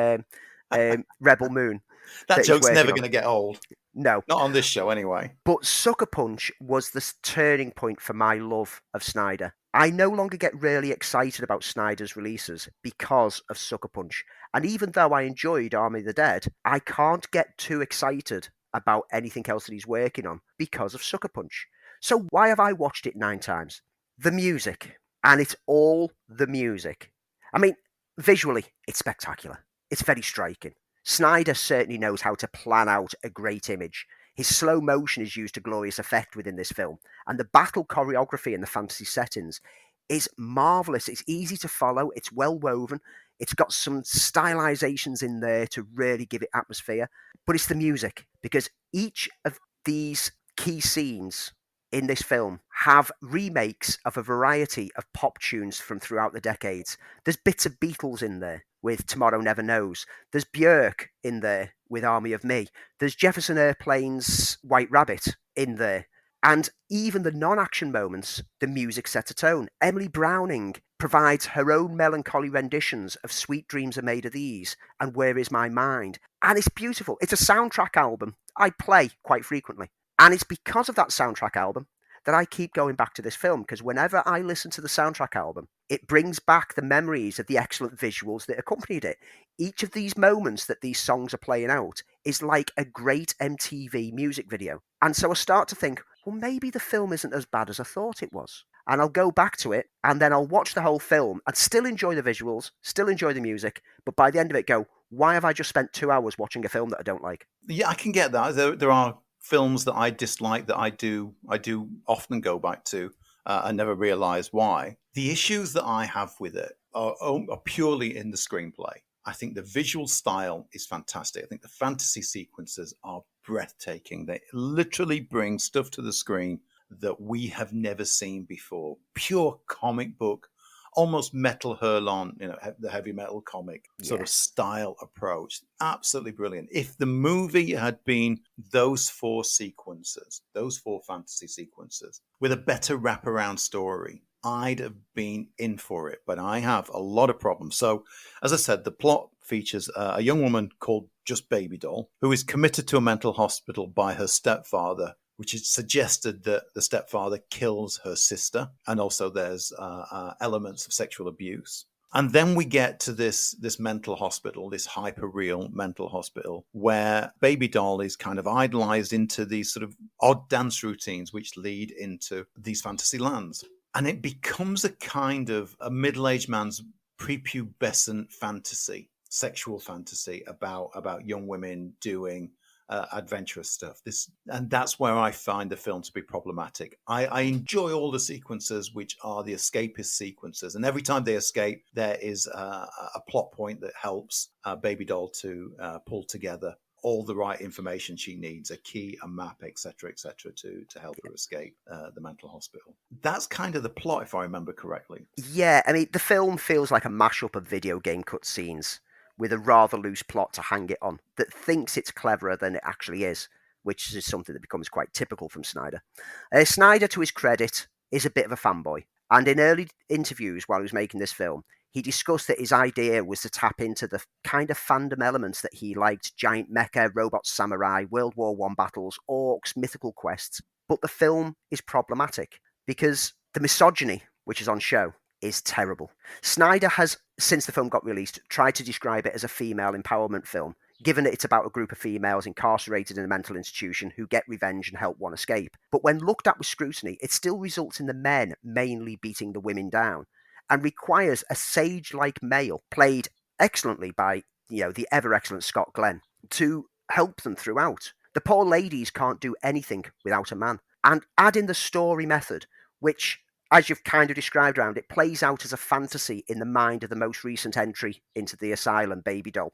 Rebel Moon. That joke's never going to get old. No, not on this show anyway. But Sucker Punch was the turning point for my love of Snyder. I no longer get really excited about Snyder's releases because of Sucker Punch. And even though I enjoyed Army of the Dead, I can't get too excited about anything else that he's working on because of Sucker Punch. So why have I watched it 9 times? The music. And it's all the music. I mean, visually, it's spectacular. It's very striking. Snyder certainly knows how to plan out a great image. His slow motion is used to glorious effect within this film, and the battle choreography in the fantasy settings is marvellous. It's easy to follow, it's well woven, it's got some stylizations in there to really give it atmosphere, but it's the music, because each of these key scenes in this film have remakes of a variety of pop tunes from throughout the decades. There's bits of Beatles in there with Tomorrow Never Knows. There's Björk in there with Army of Me. There's Jefferson Airplane's White Rabbit in there. And even the non-action moments, the music sets a tone. Emily Browning provides her own melancholy renditions of Sweet Dreams Are Made of These and Where Is My Mind. And it's beautiful. It's a soundtrack album I play quite frequently. And it's because of that soundtrack album that I keep going back to this film, because whenever I listen to the soundtrack album, it brings back the memories of the excellent visuals that accompanied it. Each of these moments that these songs are playing out is like a great MTV music video. And so I start to think, well, maybe the film isn't as bad as I thought it was. And I'll go back to it, and then I'll watch the whole film and still enjoy the visuals, still enjoy the music, but by the end of it go, why have I just spent 2 hours watching a film that I don't like? Yeah, I can get that. There are films that I dislike that I do often go back to and never realize why. The issues that I have with it are purely in the screenplay. I think the visual style is fantastic. I think the fantasy sequences are breathtaking. They literally bring stuff to the screen that we have never seen before. Pure comic book, almost Metal Hurlon, the heavy metal comic sort of style approach. Absolutely brilliant. If the movie had been those 4 sequences, those 4 fantasy sequences, with a better wraparound story, I'd have been in for it. But I have a lot of problems. So, as I said, the plot features a young woman called Just Baby Doll, who is committed to a mental hospital by her stepfather, which is suggested that the stepfather kills her sister. And also there's elements of sexual abuse. And then we get to this mental hospital, this hyper-real mental hospital, where Baby Doll is kind of idolized into these sort of odd dance routines, which lead into these fantasy lands. And it becomes a kind of a middle-aged man's prepubescent fantasy, sexual fantasy about young women doing adventurous stuff. And that's where I find the film to be problematic. I enjoy all the sequences which are the escapist sequences, and every time they escape, there is a plot point that helps Baby Doll to pull together all the right information she needs, a key, a map, etc., to help her escape the mental hospital. That's kind of the plot, if I remember correctly. Yeah, I mean, the film feels like a mashup of video game cutscenes with a rather loose plot to hang it on that thinks it's cleverer than it actually is, which is something that becomes quite typical from Snyder. Snyder, to his credit, is a bit of a fanboy, and in early interviews while he was making this film, he discussed that his idea was to tap into the kind of fandom elements that he liked: giant mecha, robot samurai, World War I battles, orcs, mythical quests. But the film is problematic because the misogyny, which is on show, is terrible. Snyder has, since the film got released, tried to describe it as a female empowerment film, given that it's about a group of females incarcerated in a mental institution who get revenge and help one escape. But when looked at with scrutiny, it still results in the men mainly beating the women down, and requires a sage-like male, played excellently by, the ever-excellent Scott Glenn, to help them throughout. The poor ladies can't do anything without a man. And add in the story method, which, as you've kind of described around it, plays out as a fantasy in the mind of the most recent entry into the asylum, Baby Doll,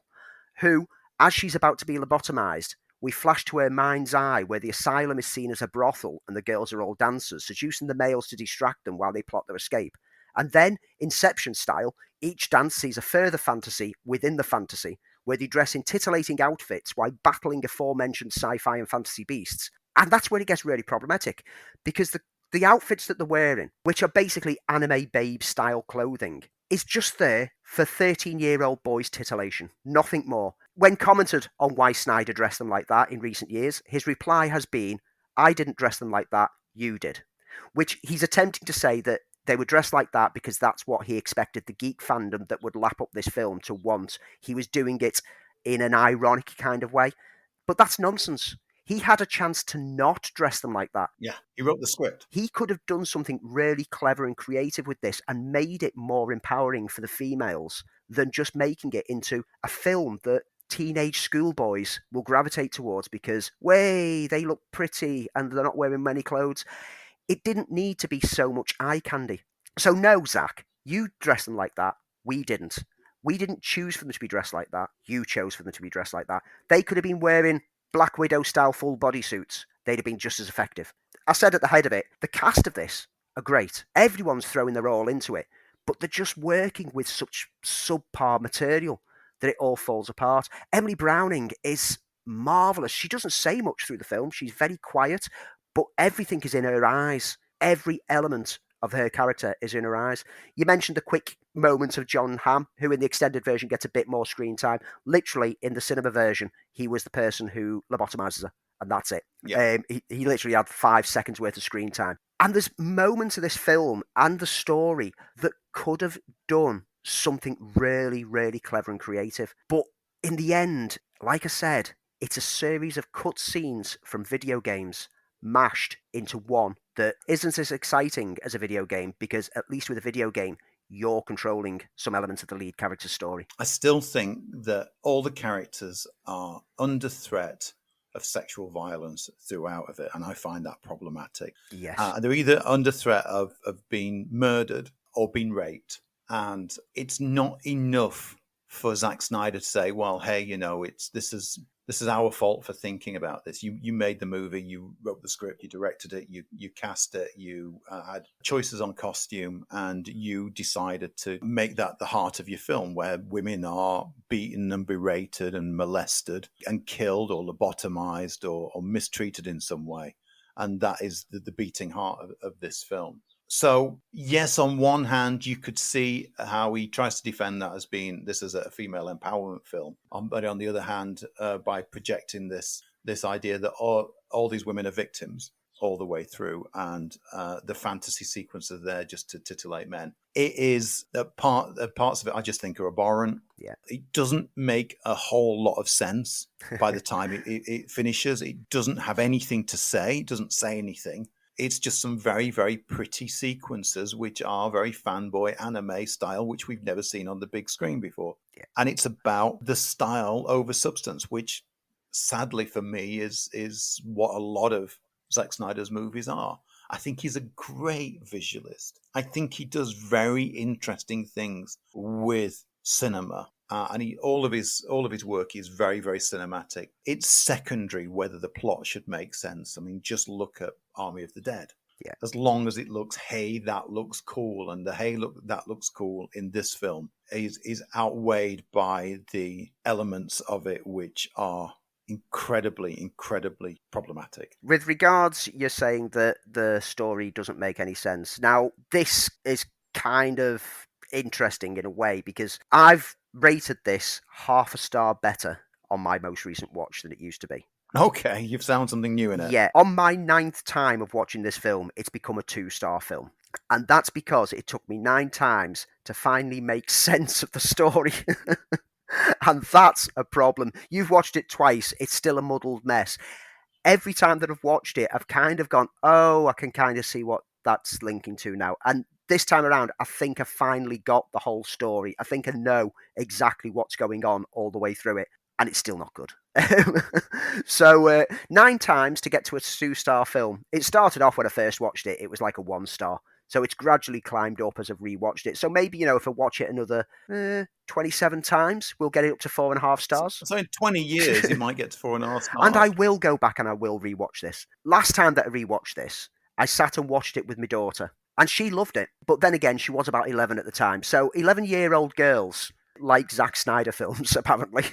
who, as she's about to be lobotomized, we flash to her mind's eye where the asylum is seen as a brothel and the girls are all dancers, seducing the males to distract them while they plot their escape. And then, Inception style, each dance sees a further fantasy within the fantasy, where they dress in titillating outfits while battling aforementioned sci-fi and fantasy beasts. And that's where it gets really problematic, because the outfits that they're wearing, which are basically anime babe style clothing, is just there for 13-year-old boys' titillation, nothing more. When commented on why Snyder dressed them like that in recent years, his reply has been, I didn't dress them like that, you did. Which he's attempting to say that they were dressed like that because that's what he expected the geek fandom that would lap up this film to want. He was doing it in an ironic kind of way. But that's nonsense. He had a chance to not dress them like that. Yeah, he wrote the script. He could have done something really clever and creative with this and made it more empowering for the females than just making it into a film that teenage schoolboys will gravitate towards because, way, they look pretty and they're not wearing many clothes. It didn't need to be so much eye candy. So no, Zach, you dressed them like that. We didn't. We didn't choose for them to be dressed like that. You chose for them to be dressed like that. They could have been wearing Black Widow-style full bodysuits. They'd have been just as effective. I said at the head of it, the cast of this are great. Everyone's throwing their all into it, but they're just working with such subpar material that it all falls apart. Emily Browning is marvellous. She doesn't say much through the film. She's very quiet, but everything is in her eyes. Every element of her character is in her eyes. You mentioned the quick moments of John Hamm, who in the extended version gets a bit more screen time. Literally, in the cinema version, he was the person who lobotomizes her, and that's it. Yeah. He literally had 5 seconds worth of screen time. And there's moments of this film and the story that could have done something really, really clever and creative. But in the end, like I said, it's a series of cut scenes from video games mashed into one that isn't as exciting as a video game, because at least with a video game, you're controlling some elements of the lead character's story. I still think that all the characters are under threat of sexual violence throughout of it, and I find that problematic. Yes. They're either under threat of being murdered or being raped, and it's not enough for Zack Snyder to say, well, hey, this is our fault for thinking about this. You made the movie, you wrote the script, you directed it, you cast it, you had choices on costume, and you decided to make that the heart of your film, where women are beaten and berated and molested and killed or lobotomized or mistreated in some way. And that is the beating heart of this film. So, yes, on one hand, you could see how he tries to defend that as being this is a female empowerment film. But on the other hand, by projecting this idea that all these women are victims all the way through, and the fantasy sequences are there just to titillate men. It is parts of it I just think are abhorrent. Yeah. It doesn't make a whole lot of sense by the time it finishes. It doesn't have anything to say. It doesn't say anything. It's just some very, very pretty sequences, which are very fanboy anime style, which we've never seen on the big screen before. Yeah. And it's about the style over substance, which sadly for me is what a lot of Zack Snyder's movies are. I think he's a great visualist. I think he does very interesting things with cinema. And all of his work is very, very cinematic. It's secondary whether the plot should make sense. I mean, just look at Army of the Dead. Yeah. As long as it looks, hey, that looks cool, and the hey, look, that looks cool in this film is outweighed by the elements of it which are incredibly, incredibly problematic. With regards, you're saying that the story doesn't make any sense. Now, this is kind of interesting in a way, because I've rated this half a star better on my most recent watch than it used to be. Okay, you've found something new in it. Yeah, on my 9th time of watching this film, it's become a 2-star film. And that's because it took me 9 times to finally make sense of the story. And that's a problem. You've watched it twice, it's still a muddled mess. Every time that I've watched it, I've kind of gone, oh, I can kind of see what that's linking to now. And this time around, I think I finally got the whole story. I think I know exactly what's going on all the way through it, and it's still not good. So 9 times to get to a 2-star film. It started off when I first watched it, it was like a 1-star. So it's gradually climbed up as I've rewatched it. So maybe, if I watch it another 27 times, we'll get it up to 4.5 stars. So in 20 years, you might get to 4.5 stars. And I will go back and I will rewatch this. Last time that I rewatched this, I sat and watched it with my daughter. And she loved it. But then again, she was about 11 at the time. So 11-year-old girls like Zack Snyder films, apparently.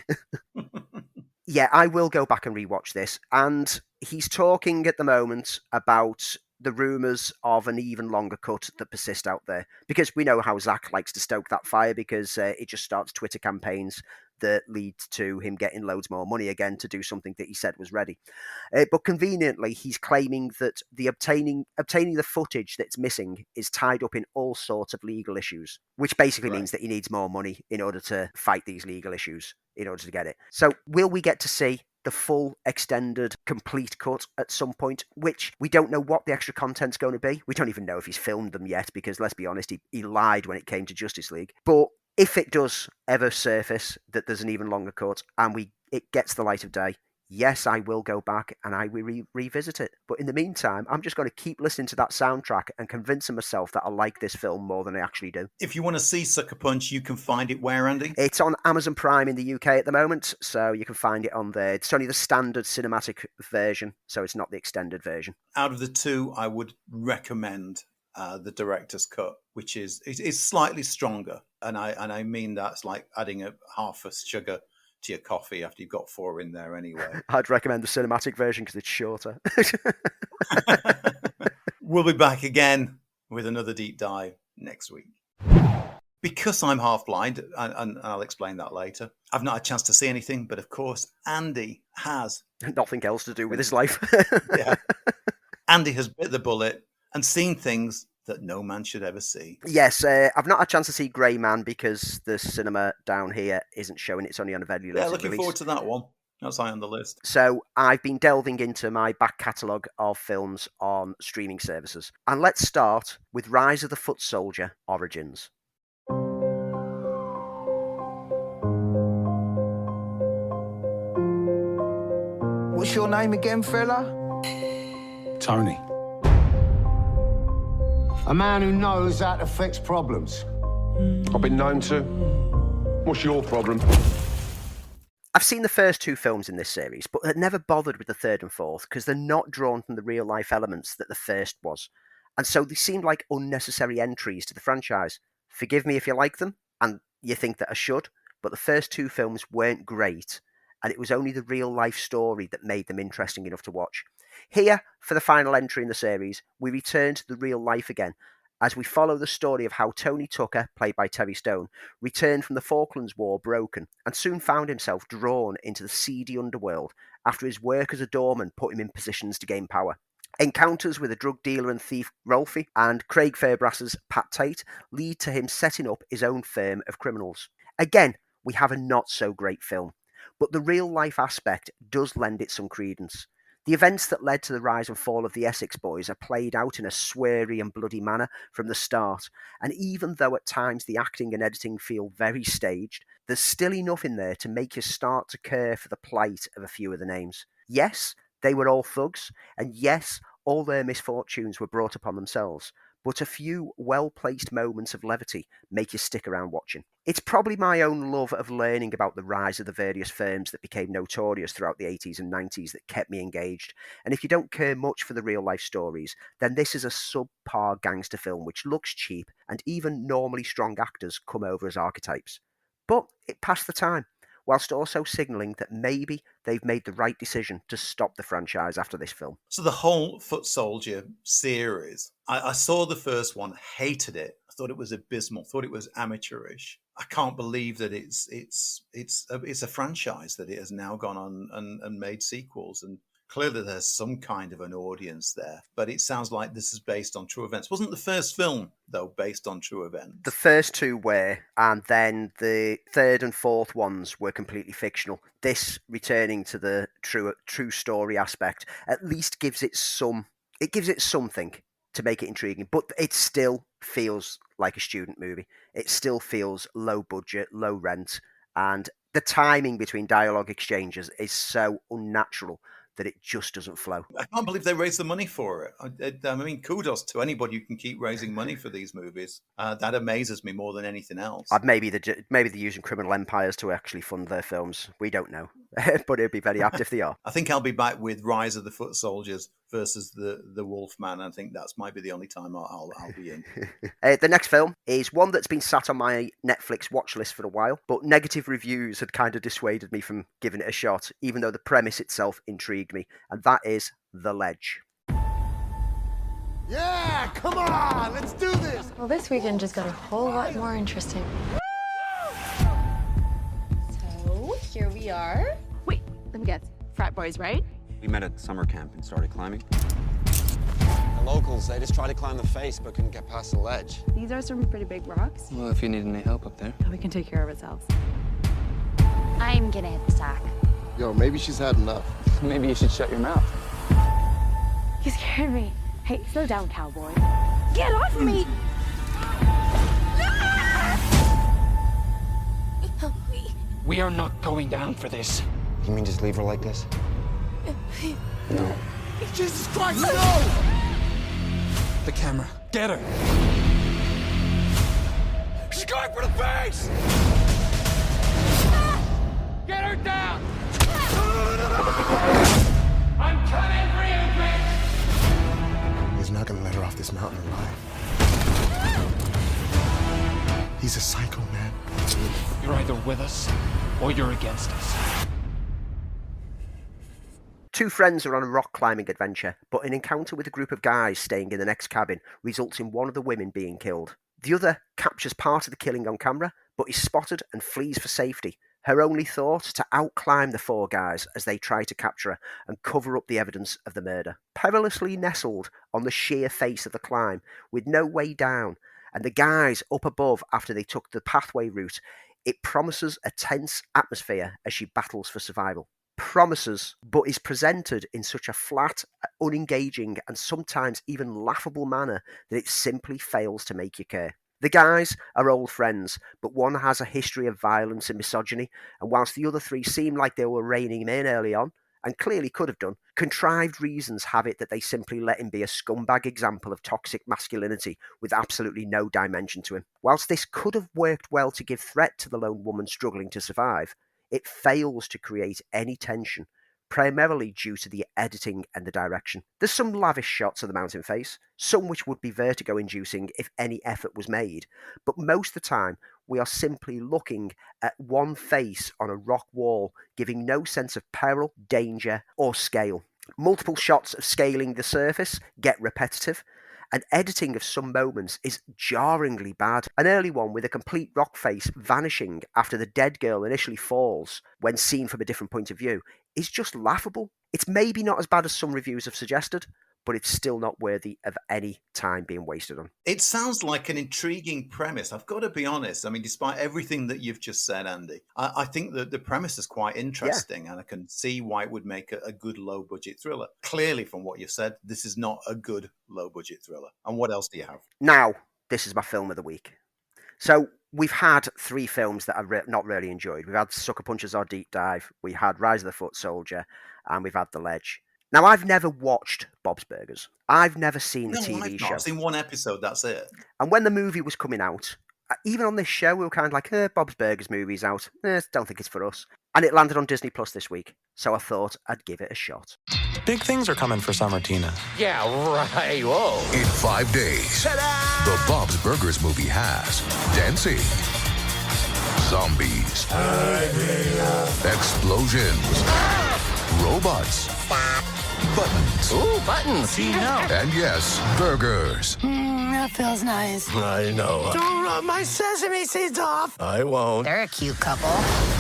Yeah, I will go back and rewatch this. And He's talking at the moment about the rumours of an even longer cut that persist out there. Because we know how Zach likes to stoke that fire, because it just starts Twitter campaigns that lead to him getting loads more money again to do something that he said was ready. But conveniently, he's claiming that the obtaining the footage that's missing is tied up in all sorts of legal issues, which basically means that he needs more money in order to fight these legal issues, in order to get it. So will we get to see the full extended complete cut at some point, which we don't know what the extra content's going to be? We don't even know if he's filmed them yet, because let's be honest, he lied when it came to Justice League. But if it does ever surface that there's an even longer cut and it gets the light of day, yes, I will go back and I will revisit it. But in the meantime, I'm just going to keep listening to that soundtrack and convincing myself that I like this film more than I actually do. If you want to see Sucker Punch, you can find it where, Andy? It's on Amazon Prime in the UK at the moment, so you can find it on there. It's only the standard cinematic version, so it's not the extended version. Out of the two, I would recommend the director's cut, which is slightly stronger, and I mean that's like adding half a sugar to your coffee after you've got 4 in there anyway. I'd recommend the cinematic version because it's shorter. We'll be back again with another deep dive next week. Because I'm half blind, and I'll explain that later, I've not had a chance to see anything, but of course Andy has. Nothing else to do with his life. Yeah. Andy has bit the bullet and seen things that no man should ever see. Yes, I've not had a chance to see Grey Man because the cinema down here isn't showing. It's only on a very limited release. Looking forward to that one. That's high on the list. So I've been delving into my back catalogue of films on streaming services. And let's start with Rise of the Foot Soldier Origins. What's your name again, fella? Tony. A man who knows how to fix problems. I've been known to. What's your problem? I've seen the first 2 films in this series, but had never bothered with the third and fourth because they're not drawn from the real-life elements that the first was. And so they seemed like unnecessary entries to the franchise. Forgive me if you like them, and you think that I should, but the first 2 films weren't great, and it was only the real-life story that made them interesting enough to watch. Here, for the final entry in the series, we return to the real life again, as we follow the story of how Tony Tucker, played by Terry Stone, returned from the Falklands War broken, and soon found himself drawn into the seedy underworld after his work as a doorman put him in positions to gain power. Encounters with a drug dealer and thief, Rolfie, and Craig Fairbrass's Pat Tate lead to him setting up his own firm of criminals. Again, we have a not-so-great film, but the real-life aspect does lend it some credence. The events that led to the rise and fall of the Essex Boys are played out in a sweary and bloody manner from the start, and even though at times the acting and editing feel very staged, there's still enough in there to make you start to care for the plight of a few of the names. Yes, they were all thugs, and yes, all their misfortunes were brought upon themselves, but a few well-placed moments of levity make you stick around watching. It's probably my own love of learning about the rise of the various firms that became notorious throughout the 80s and 90s that kept me engaged. And if you don't care much for the real-life stories, then this is a subpar gangster film which looks cheap, and even normally strong actors come over as archetypes. But it passed the time, whilst also signalling that maybe they've made the right decision to stop the franchise after this film. So the whole Foot Soldier series, I saw the first one, hated it. I thought it was abysmal, thought it was amateurish. I can't believe that it's a franchise that it has now gone on and made sequels, and clearly there's some kind of an audience there. But it sounds like this is based on true events. Wasn't the first film, though, based on true events? The first 2 were, and then the third and fourth ones were completely fictional. This, returning to the true story aspect, at least gives it something to make it intriguing. But it still feels like a student movie. It still feels low budget, low rent, and the timing between dialogue exchanges is so unnatural that it just doesn't flow. I can't believe they raised the money for it. I mean, kudos to anybody who can keep raising money for these movies. That amazes me more than anything else. Maybe they're using criminal empires to actually fund their films. We don't know. But it'd be very apt if they are. I think I'll be back with Rise of the Foot Soldiers versus the Wolfman. I think that's might be the only time I'll be in. The next film is one that's been sat on my Netflix watch list for a while, but negative reviews had kind of dissuaded me from giving it a shot, even though the premise itself intrigued me, and that is The Ledge. Yeah, come on, let's do this. Well, this weekend just got a whole lot more interesting. So, here we are. Wait, let me guess. Frat boys, right? We met at summer camp and started climbing. The locals, they just tried to climb the face but couldn't get past the ledge. These are some pretty big rocks. Well, if you need any help up there. We can take care of ourselves. I'm gonna hit the sack. Yo, maybe she's had enough. Maybe you should shut your mouth. You scared me. Hey, slow down, cowboy. Get off of me! Help me. We are not going down for this. You mean just leave her like this? No. Jesus Christ, no! The camera. Get her. She's going for the face! Get her down! I'm coming for you, bitch! He's not gonna let her off this mountain alive. He's a psycho, man. You're either with us or you're against us. Two friends are on a rock climbing adventure, but an encounter with a group of guys staying in the next cabin results in one of the women being killed. The other captures part of the killing on camera, but is spotted and flees for safety. Her only thought to outclimb the four guys as they try to capture her and cover up the evidence of the murder. Perilously nestled on the sheer face of the climb, with no way down, and the guys up above after they took the pathway route, it promises a tense atmosphere as she battles for survival. Promises, but is presented in such a flat, unengaging, and sometimes even laughable manner that it simply fails to make you care. The guys are old friends, but one has a history of violence and misogyny, and whilst the other three seem like they were reining him in early on, and clearly could have done, contrived reasons have it that they simply let him be a scumbag example of toxic masculinity with absolutely no dimension to him. Whilst this could have worked well to give threat to the lone woman struggling to survive, it fails to create any tension, primarily due to the editing and the direction. There's some lavish shots of the mountain face, some which would be vertigo-inducing if any effort was made, but most of the time we are simply looking at one face on a rock wall, giving no sense of peril, danger, or scale. Multiple shots of scaling the surface get repetitive, and editing of some moments is jarringly bad. An early one with a complete rock face vanishing after the dead girl initially falls when seen from a different point of view is just laughable. It's maybe not as bad as some reviews have suggested, but it's still not worthy of any time being wasted on. It sounds like an intriguing premise. I've got to be honest. I mean, despite everything that you've just said, Andy, I think that the premise is quite interesting, and I can see why it would make a good low-budget thriller. Clearly, from what you said, this is not a good low-budget thriller. And what else do you have? Now, this is my film of the week. So, we've had three films that I've not really enjoyed. We've had Sucker Punch, our deep dive, we had Rise of the Foot Soldier, and we've had The Ledge. Now, I've never watched Bob's Burgers. I've never seen the TV show. I've seen one episode, that's it. And when the movie was coming out, even on this show, we were kind of like, Bob's Burgers movie's out. Don't think it's for us. And it landed on Disney Plus this week, so I thought I'd give it a shot. Big things are coming for summer, Tina. Yeah, right. Whoa. In 5 days, the Bob's Burgers movie has dancing, zombies, explosions, robots, buttons. Ooh, buttons. Tina. And yes, burgers. That feels nice. I know. Don't rub my sesame seeds off. I won't. They're a cute couple.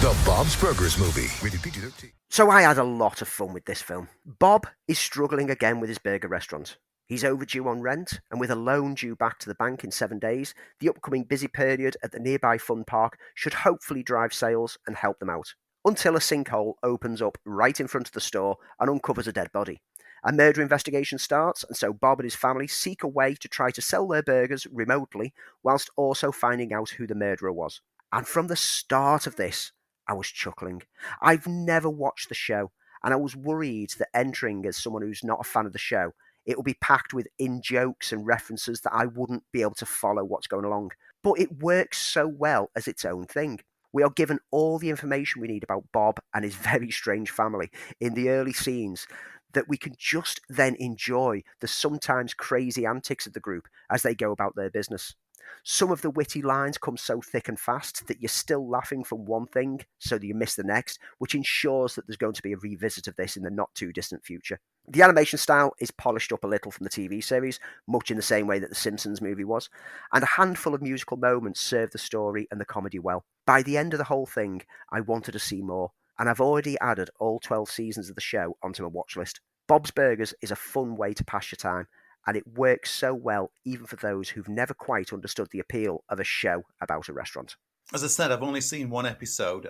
The Bob's Burgers movie. Rated PG-13. So I had a lot of fun with this film. Bob is struggling again with his burger restaurant. He's overdue on rent, and with a loan due back to the bank in 7 days, the upcoming busy period at the nearby fun park should hopefully drive sales and help them out. Until a sinkhole opens up right in front of the store and uncovers a dead body. A murder investigation starts, and so Bob and his family seek a way to try to sell their burgers remotely, whilst also finding out who the murderer was. And from the start of this, I was chuckling. I've never watched the show, and I was worried that entering as someone who's not a fan of the show, it will be packed with in-jokes and references that I wouldn't be able to follow what's going along. But it works so well as its own thing, We are given all the information we need about Bob and his very strange family in the early scenes that we can just then enjoy the sometimes crazy antics of the group as they go about their business. Some of the witty lines come so thick and fast that you're still laughing from one thing so that you miss the next, which ensures that there's going to be a revisit of this in the not too distant future. The animation style is polished up a little from the TV series, much in the same way that the Simpsons movie was, and a handful of musical moments serve the story and the comedy well. By the end of the whole thing, I wanted to see more, and I've already added all 12 seasons of the show onto my watch list. Bob's Burgers is a fun way to pass your time, and it works so well even for those who've never quite understood the appeal of a show about a restaurant. As I said, I've only seen one episode.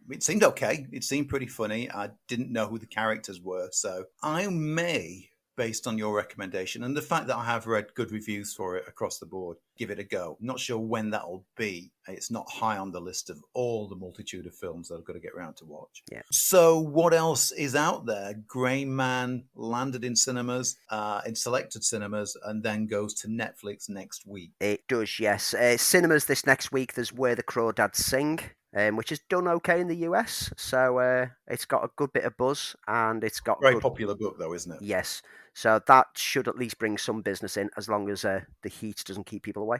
It seemed okay. It seemed pretty funny. I didn't know who the characters were, so I may, based on your recommendation and the fact that I have read good reviews for it across the board, give it a go. Not sure when that'll be. It's not high on the list of all the multitude of films that I've got to get around to watch. Yeah. So what else is out there? Grey Man landed in cinemas, in selected cinemas, and then goes to Netflix next week. It does, yes. Cinemas this next week, there's Where the Crawdads Sing, which has done okay in the US. So it's got a good bit of buzz, and it's got very popular book, though, isn't it? Yes. So that should at least bring some business in, as long as the heat doesn't keep people away.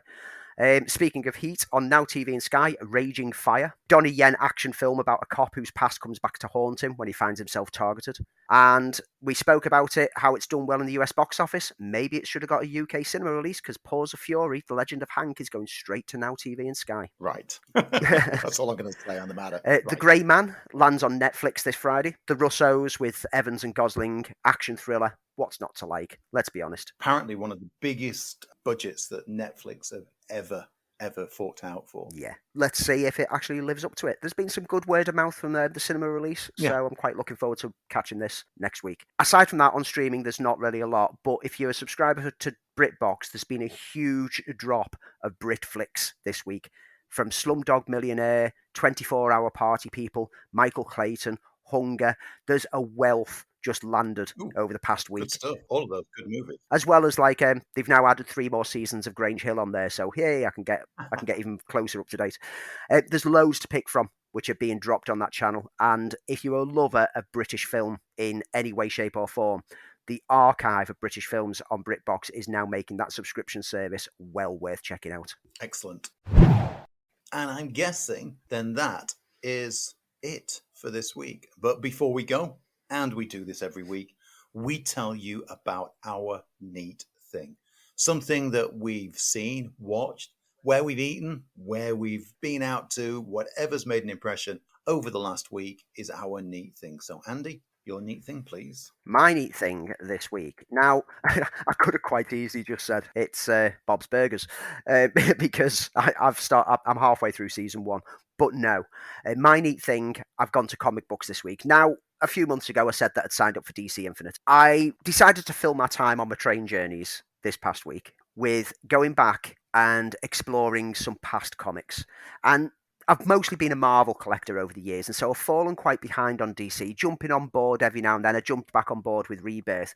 Speaking of heat, on Now TV and Sky, Raging Fire. Donnie Yen action film about a cop whose past comes back to haunt him when he finds himself targeted. And we spoke about it, how it's done well in the US box office. Maybe it should have got a UK cinema release, because Paws of Fury, The Legend of Hank, is going straight to Now TV and Sky. Right. That's all I'm going to say on the matter. Right. The Grey Man lands on Netflix this Friday. The Russos with Evans and Gosling, action thriller. What's not to like? Let's be honest. Apparently one of the biggest budgets that Netflix have ever forked out for. Yeah. Let's see if it actually lives up to it. There's been some good word of mouth from the cinema release, so I'm quite looking forward to catching this next week. Aside from that, on streaming, there's not really a lot, but if you're a subscriber to BritBox, there's been a huge drop of Brit flicks this week. From Slumdog Millionaire, 24-Hour Party People, Michael Clayton, Hunger. There's a wealth just landed over the past week. Good stuff. All of those good movies. As well as they've now added 3 more seasons of Grange Hill on there, so hey, I can get even closer up to date. There's loads to pick from which are being dropped on that channel, and if you're a lover of British film in any way, shape, or form, the archive of British films on BritBox is now making that subscription service well worth checking out. Excellent. And I'm guessing then that is it for this week. But before we go, and we do this every week, we tell you about our neat thing. Something that we've seen, watched, where we've eaten, where we've been out to, whatever's made an impression over the last week is our neat thing. So, Andy, your neat thing, please. My neat thing this week. Now, I could have quite easily just said it's Bob's Burgers because I'm halfway through season 1. But no, my neat thing, I've gone to comic books this week. Now, a few months ago, I said that I'd signed up for DC Infinite. I decided to fill my time on my train journeys this past week with going back and exploring some past comics. And I've mostly been a Marvel collector over the years, and so I've fallen quite behind on DC, jumping on board every now and then. I jumped back on board with Rebirth,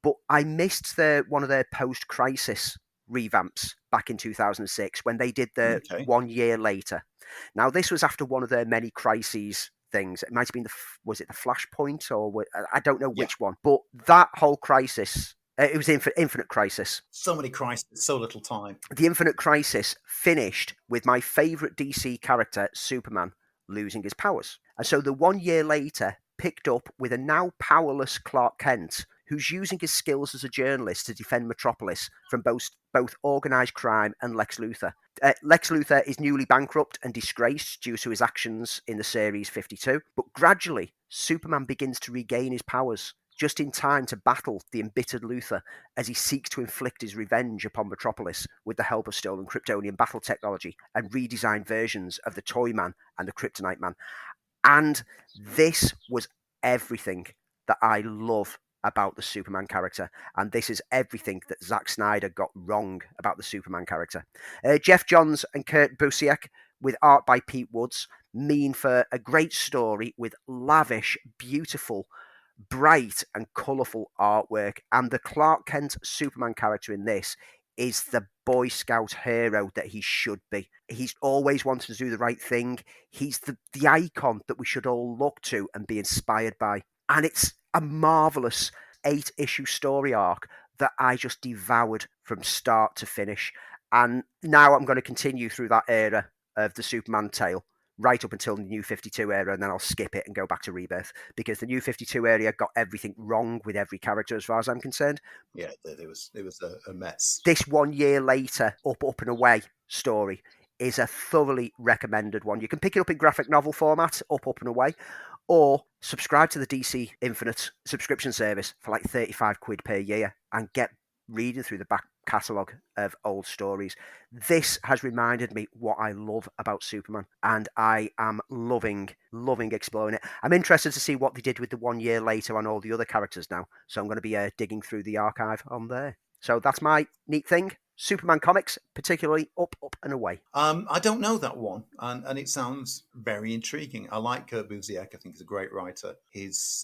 but I missed one of their post-crisis revamps back in 2006 when they did the 1 year later. Now, this was after one of their many crises things. It might have been was it the Flashpoint, or I don't know which one, but that whole crisis, it was Infinite Crisis. So many crises, so little time. The Infinite Crisis finished with my favourite DC character, Superman, losing his powers. And so the 1 year later picked up with a now powerless Clark Kent, who's using his skills as a journalist to defend Metropolis from both organised crime and Lex Luthor. Lex Luthor is newly bankrupt and disgraced due to his actions in the Series 52, but gradually Superman begins to regain his powers, just in time to battle the embittered Luthor as he seeks to inflict his revenge upon Metropolis with the help of stolen Kryptonian battle technology and redesigned versions of the Toyman and the Kryptonite Man. And this was everything that I love about the Superman character, and this is everything that Zack Snyder got wrong about the Superman character. Jeff Johns and Kurt Busiek, with art by Pete Woods, mean for a great story with lavish, beautiful, bright and colourful artwork, and the Clark Kent Superman character in this is the Boy Scout hero that he should be. He's always wanted to do the right thing. He's the icon that we should all look to and be inspired by. And it's a marvellous 8-issue story arc that I just devoured from start to finish. And now I'm going to continue through that era of the Superman tale right up until the New 52 era, and then I'll skip it and go back to Rebirth, because the New 52 area got everything wrong with every character as far as I'm concerned. Yeah, it was a mess. This 1 year later, Up and Away story is a thoroughly recommended one. You can pick it up in graphic novel format, Up and Away, or subscribe to the DC Infinite subscription service for like 35 quid per year and get reading through the back catalogue of old stories. This has reminded me what I love about Superman, and I am loving exploring it. I'm interested to see what they did with the 1 year later on all the other characters now, so I'm going to be digging through the archive on there. So that's my neat thing. Superman comics, particularly Up and Away. I don't know that one, and it sounds very intriguing. I like Kurt Busiek. I think he's a great writer. His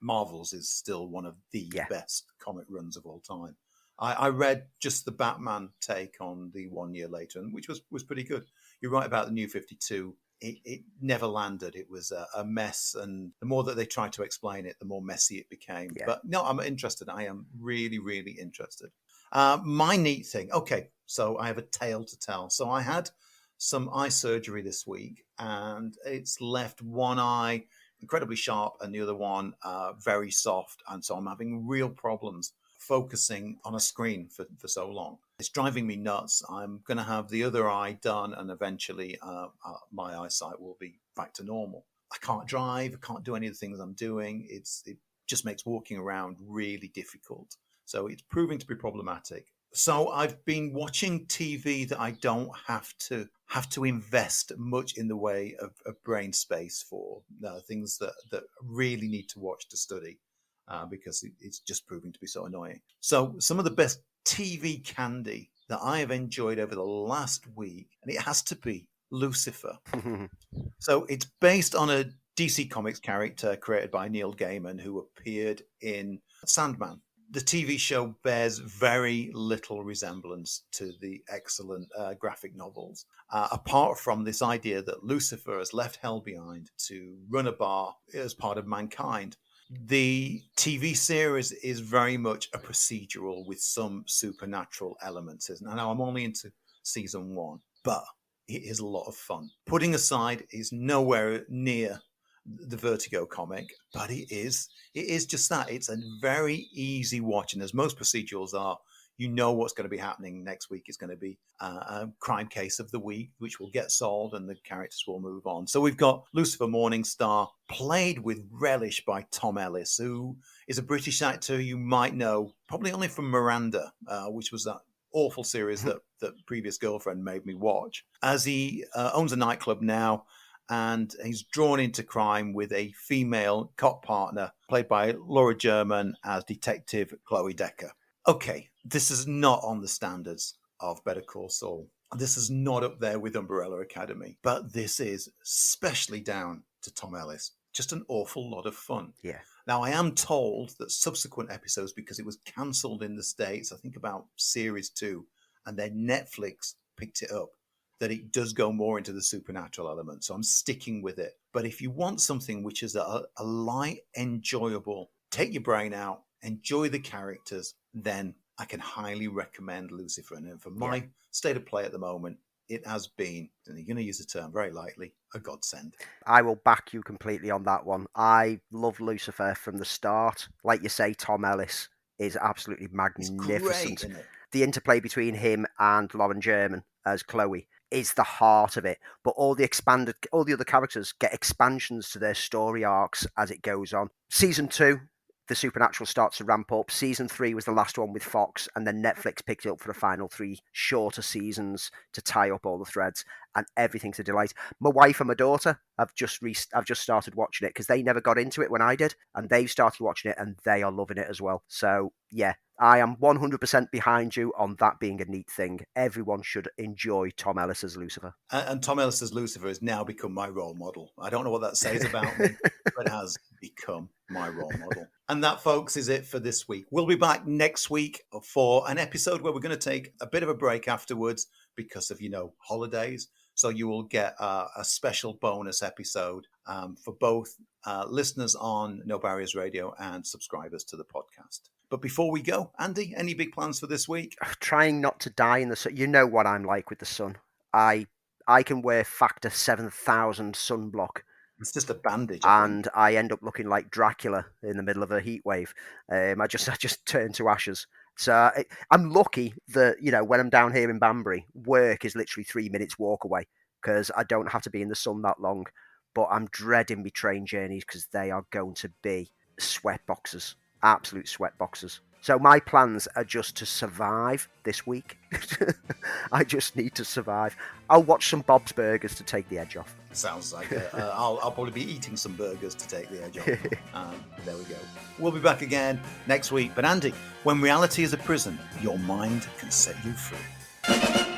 Marvels is still one of the best comic runs of all time. I read just the Batman take on the 1 year later, which was pretty good. You're right about the New 52. It never landed. It was a mess, and the more that they tried to explain it, the more messy it became. Yeah. But no, I'm interested. I am really, really interested. My neat thing. Okay, so I have a tale to tell. So I had some eye surgery this week, and it's left one eye incredibly sharp and the other one very soft. And so I'm having real problems focusing on a screen for so long. It's driving me nuts. I'm going to have the other eye done, and eventually my eyesight will be back to normal. I can't drive. I can't do any of the things I'm doing. It just makes walking around really difficult. So it's proving to be problematic. So I've been watching TV that I don't have to invest much in the way of brain space for things that really need to watch to study. Because it's just proving to be so annoying. So some of the best TV candy that I have enjoyed over the last week, and it has to be Lucifer. So it's based on a DC Comics character created by Neil Gaiman, who appeared in Sandman. The TV show bears very little resemblance to the excellent graphic novels, apart from this idea that Lucifer has left hell behind to run a bar as part of mankind. The TV series is very much a procedural with some supernatural elements. And now I'm only into season 1, but it is a lot of fun. Putting aside, is nowhere near the Vertigo comic, but it is just that. It's a very easy watch, and as most procedurals are, you know what's going to be happening next week. Is going to be a crime case of the week, which will get solved and the characters will move on. So we've got Lucifer Morningstar, played with relish by Tom Ellis, who is a British actor you might know probably only from Miranda, which was that awful series that Previous Girlfriend made me watch. As he owns a nightclub now, and he's drawn into crime with a female cop partner played by Laura German as Detective Chloe Decker. Okay, this is not on the standards of Better Call Saul. This is not up there with Umbrella Academy, but this is especially down to Tom Ellis. Just an awful lot of fun. Yeah. Now, I am told that subsequent episodes, because it was cancelled in the States, I think about series 2, and then Netflix picked it up, that it does go more into the supernatural element. So I'm sticking with it. But if you want something which is a light, enjoyable, take your brain out, enjoy the characters, then I can highly recommend Lucifer. And for my state of play at the moment, it has been, and you're going to use the term very lightly, a godsend. I will back you completely on that one. I love Lucifer from the start. Like you say, Tom Ellis is absolutely magnificent. Great, isn't it? The interplay between him and Lauren German as Chloe is the heart of it. But all the other characters get expansions to their story arcs as it goes on. Season 2, the supernatural starts to ramp up. Season 3 was the last one with Fox, and then Netflix picked it up for the final 3 shorter seasons to tie up all the threads, and everything's a delight. My wife and my daughter have just started watching it because they never got into it when I did, and they've started watching it and they are loving it as well. So yeah, I am 100% behind you on that being a neat thing. Everyone should enjoy Tom Ellis as Lucifer. And Tom Ellis as Lucifer has now become my role model. I don't know what that says about me, but it has become my role model. And that, folks, is it for this week. We'll be back next week for an episode where we're going to take a bit of a break afterwards because of, holidays. So you will get a special bonus episode for both listeners on No Barriers Radio and subscribers to the podcast. But before we go, Andy, any big plans for this week? Trying not to die in the sun. You know what I'm like with the sun. I can wear factor 7,000 sunblock. It's just a bandage. And I end up looking like Dracula in the middle of a heat wave. I just turn to ashes. So I'm lucky that, when I'm down here in Banbury, work is literally 3 minutes walk away because I don't have to be in the sun that long. But I'm dreading my train journeys because they are going to be sweat boxes, absolute sweat boxes. So my plans are just to survive this week. I just need to survive. I'll watch some Bob's Burgers to take the edge off. Sounds like it. I'll probably be eating some burgers to take the edge off. There we go. We'll be back again next week. But Andy, when reality is a prison, your mind can set you free.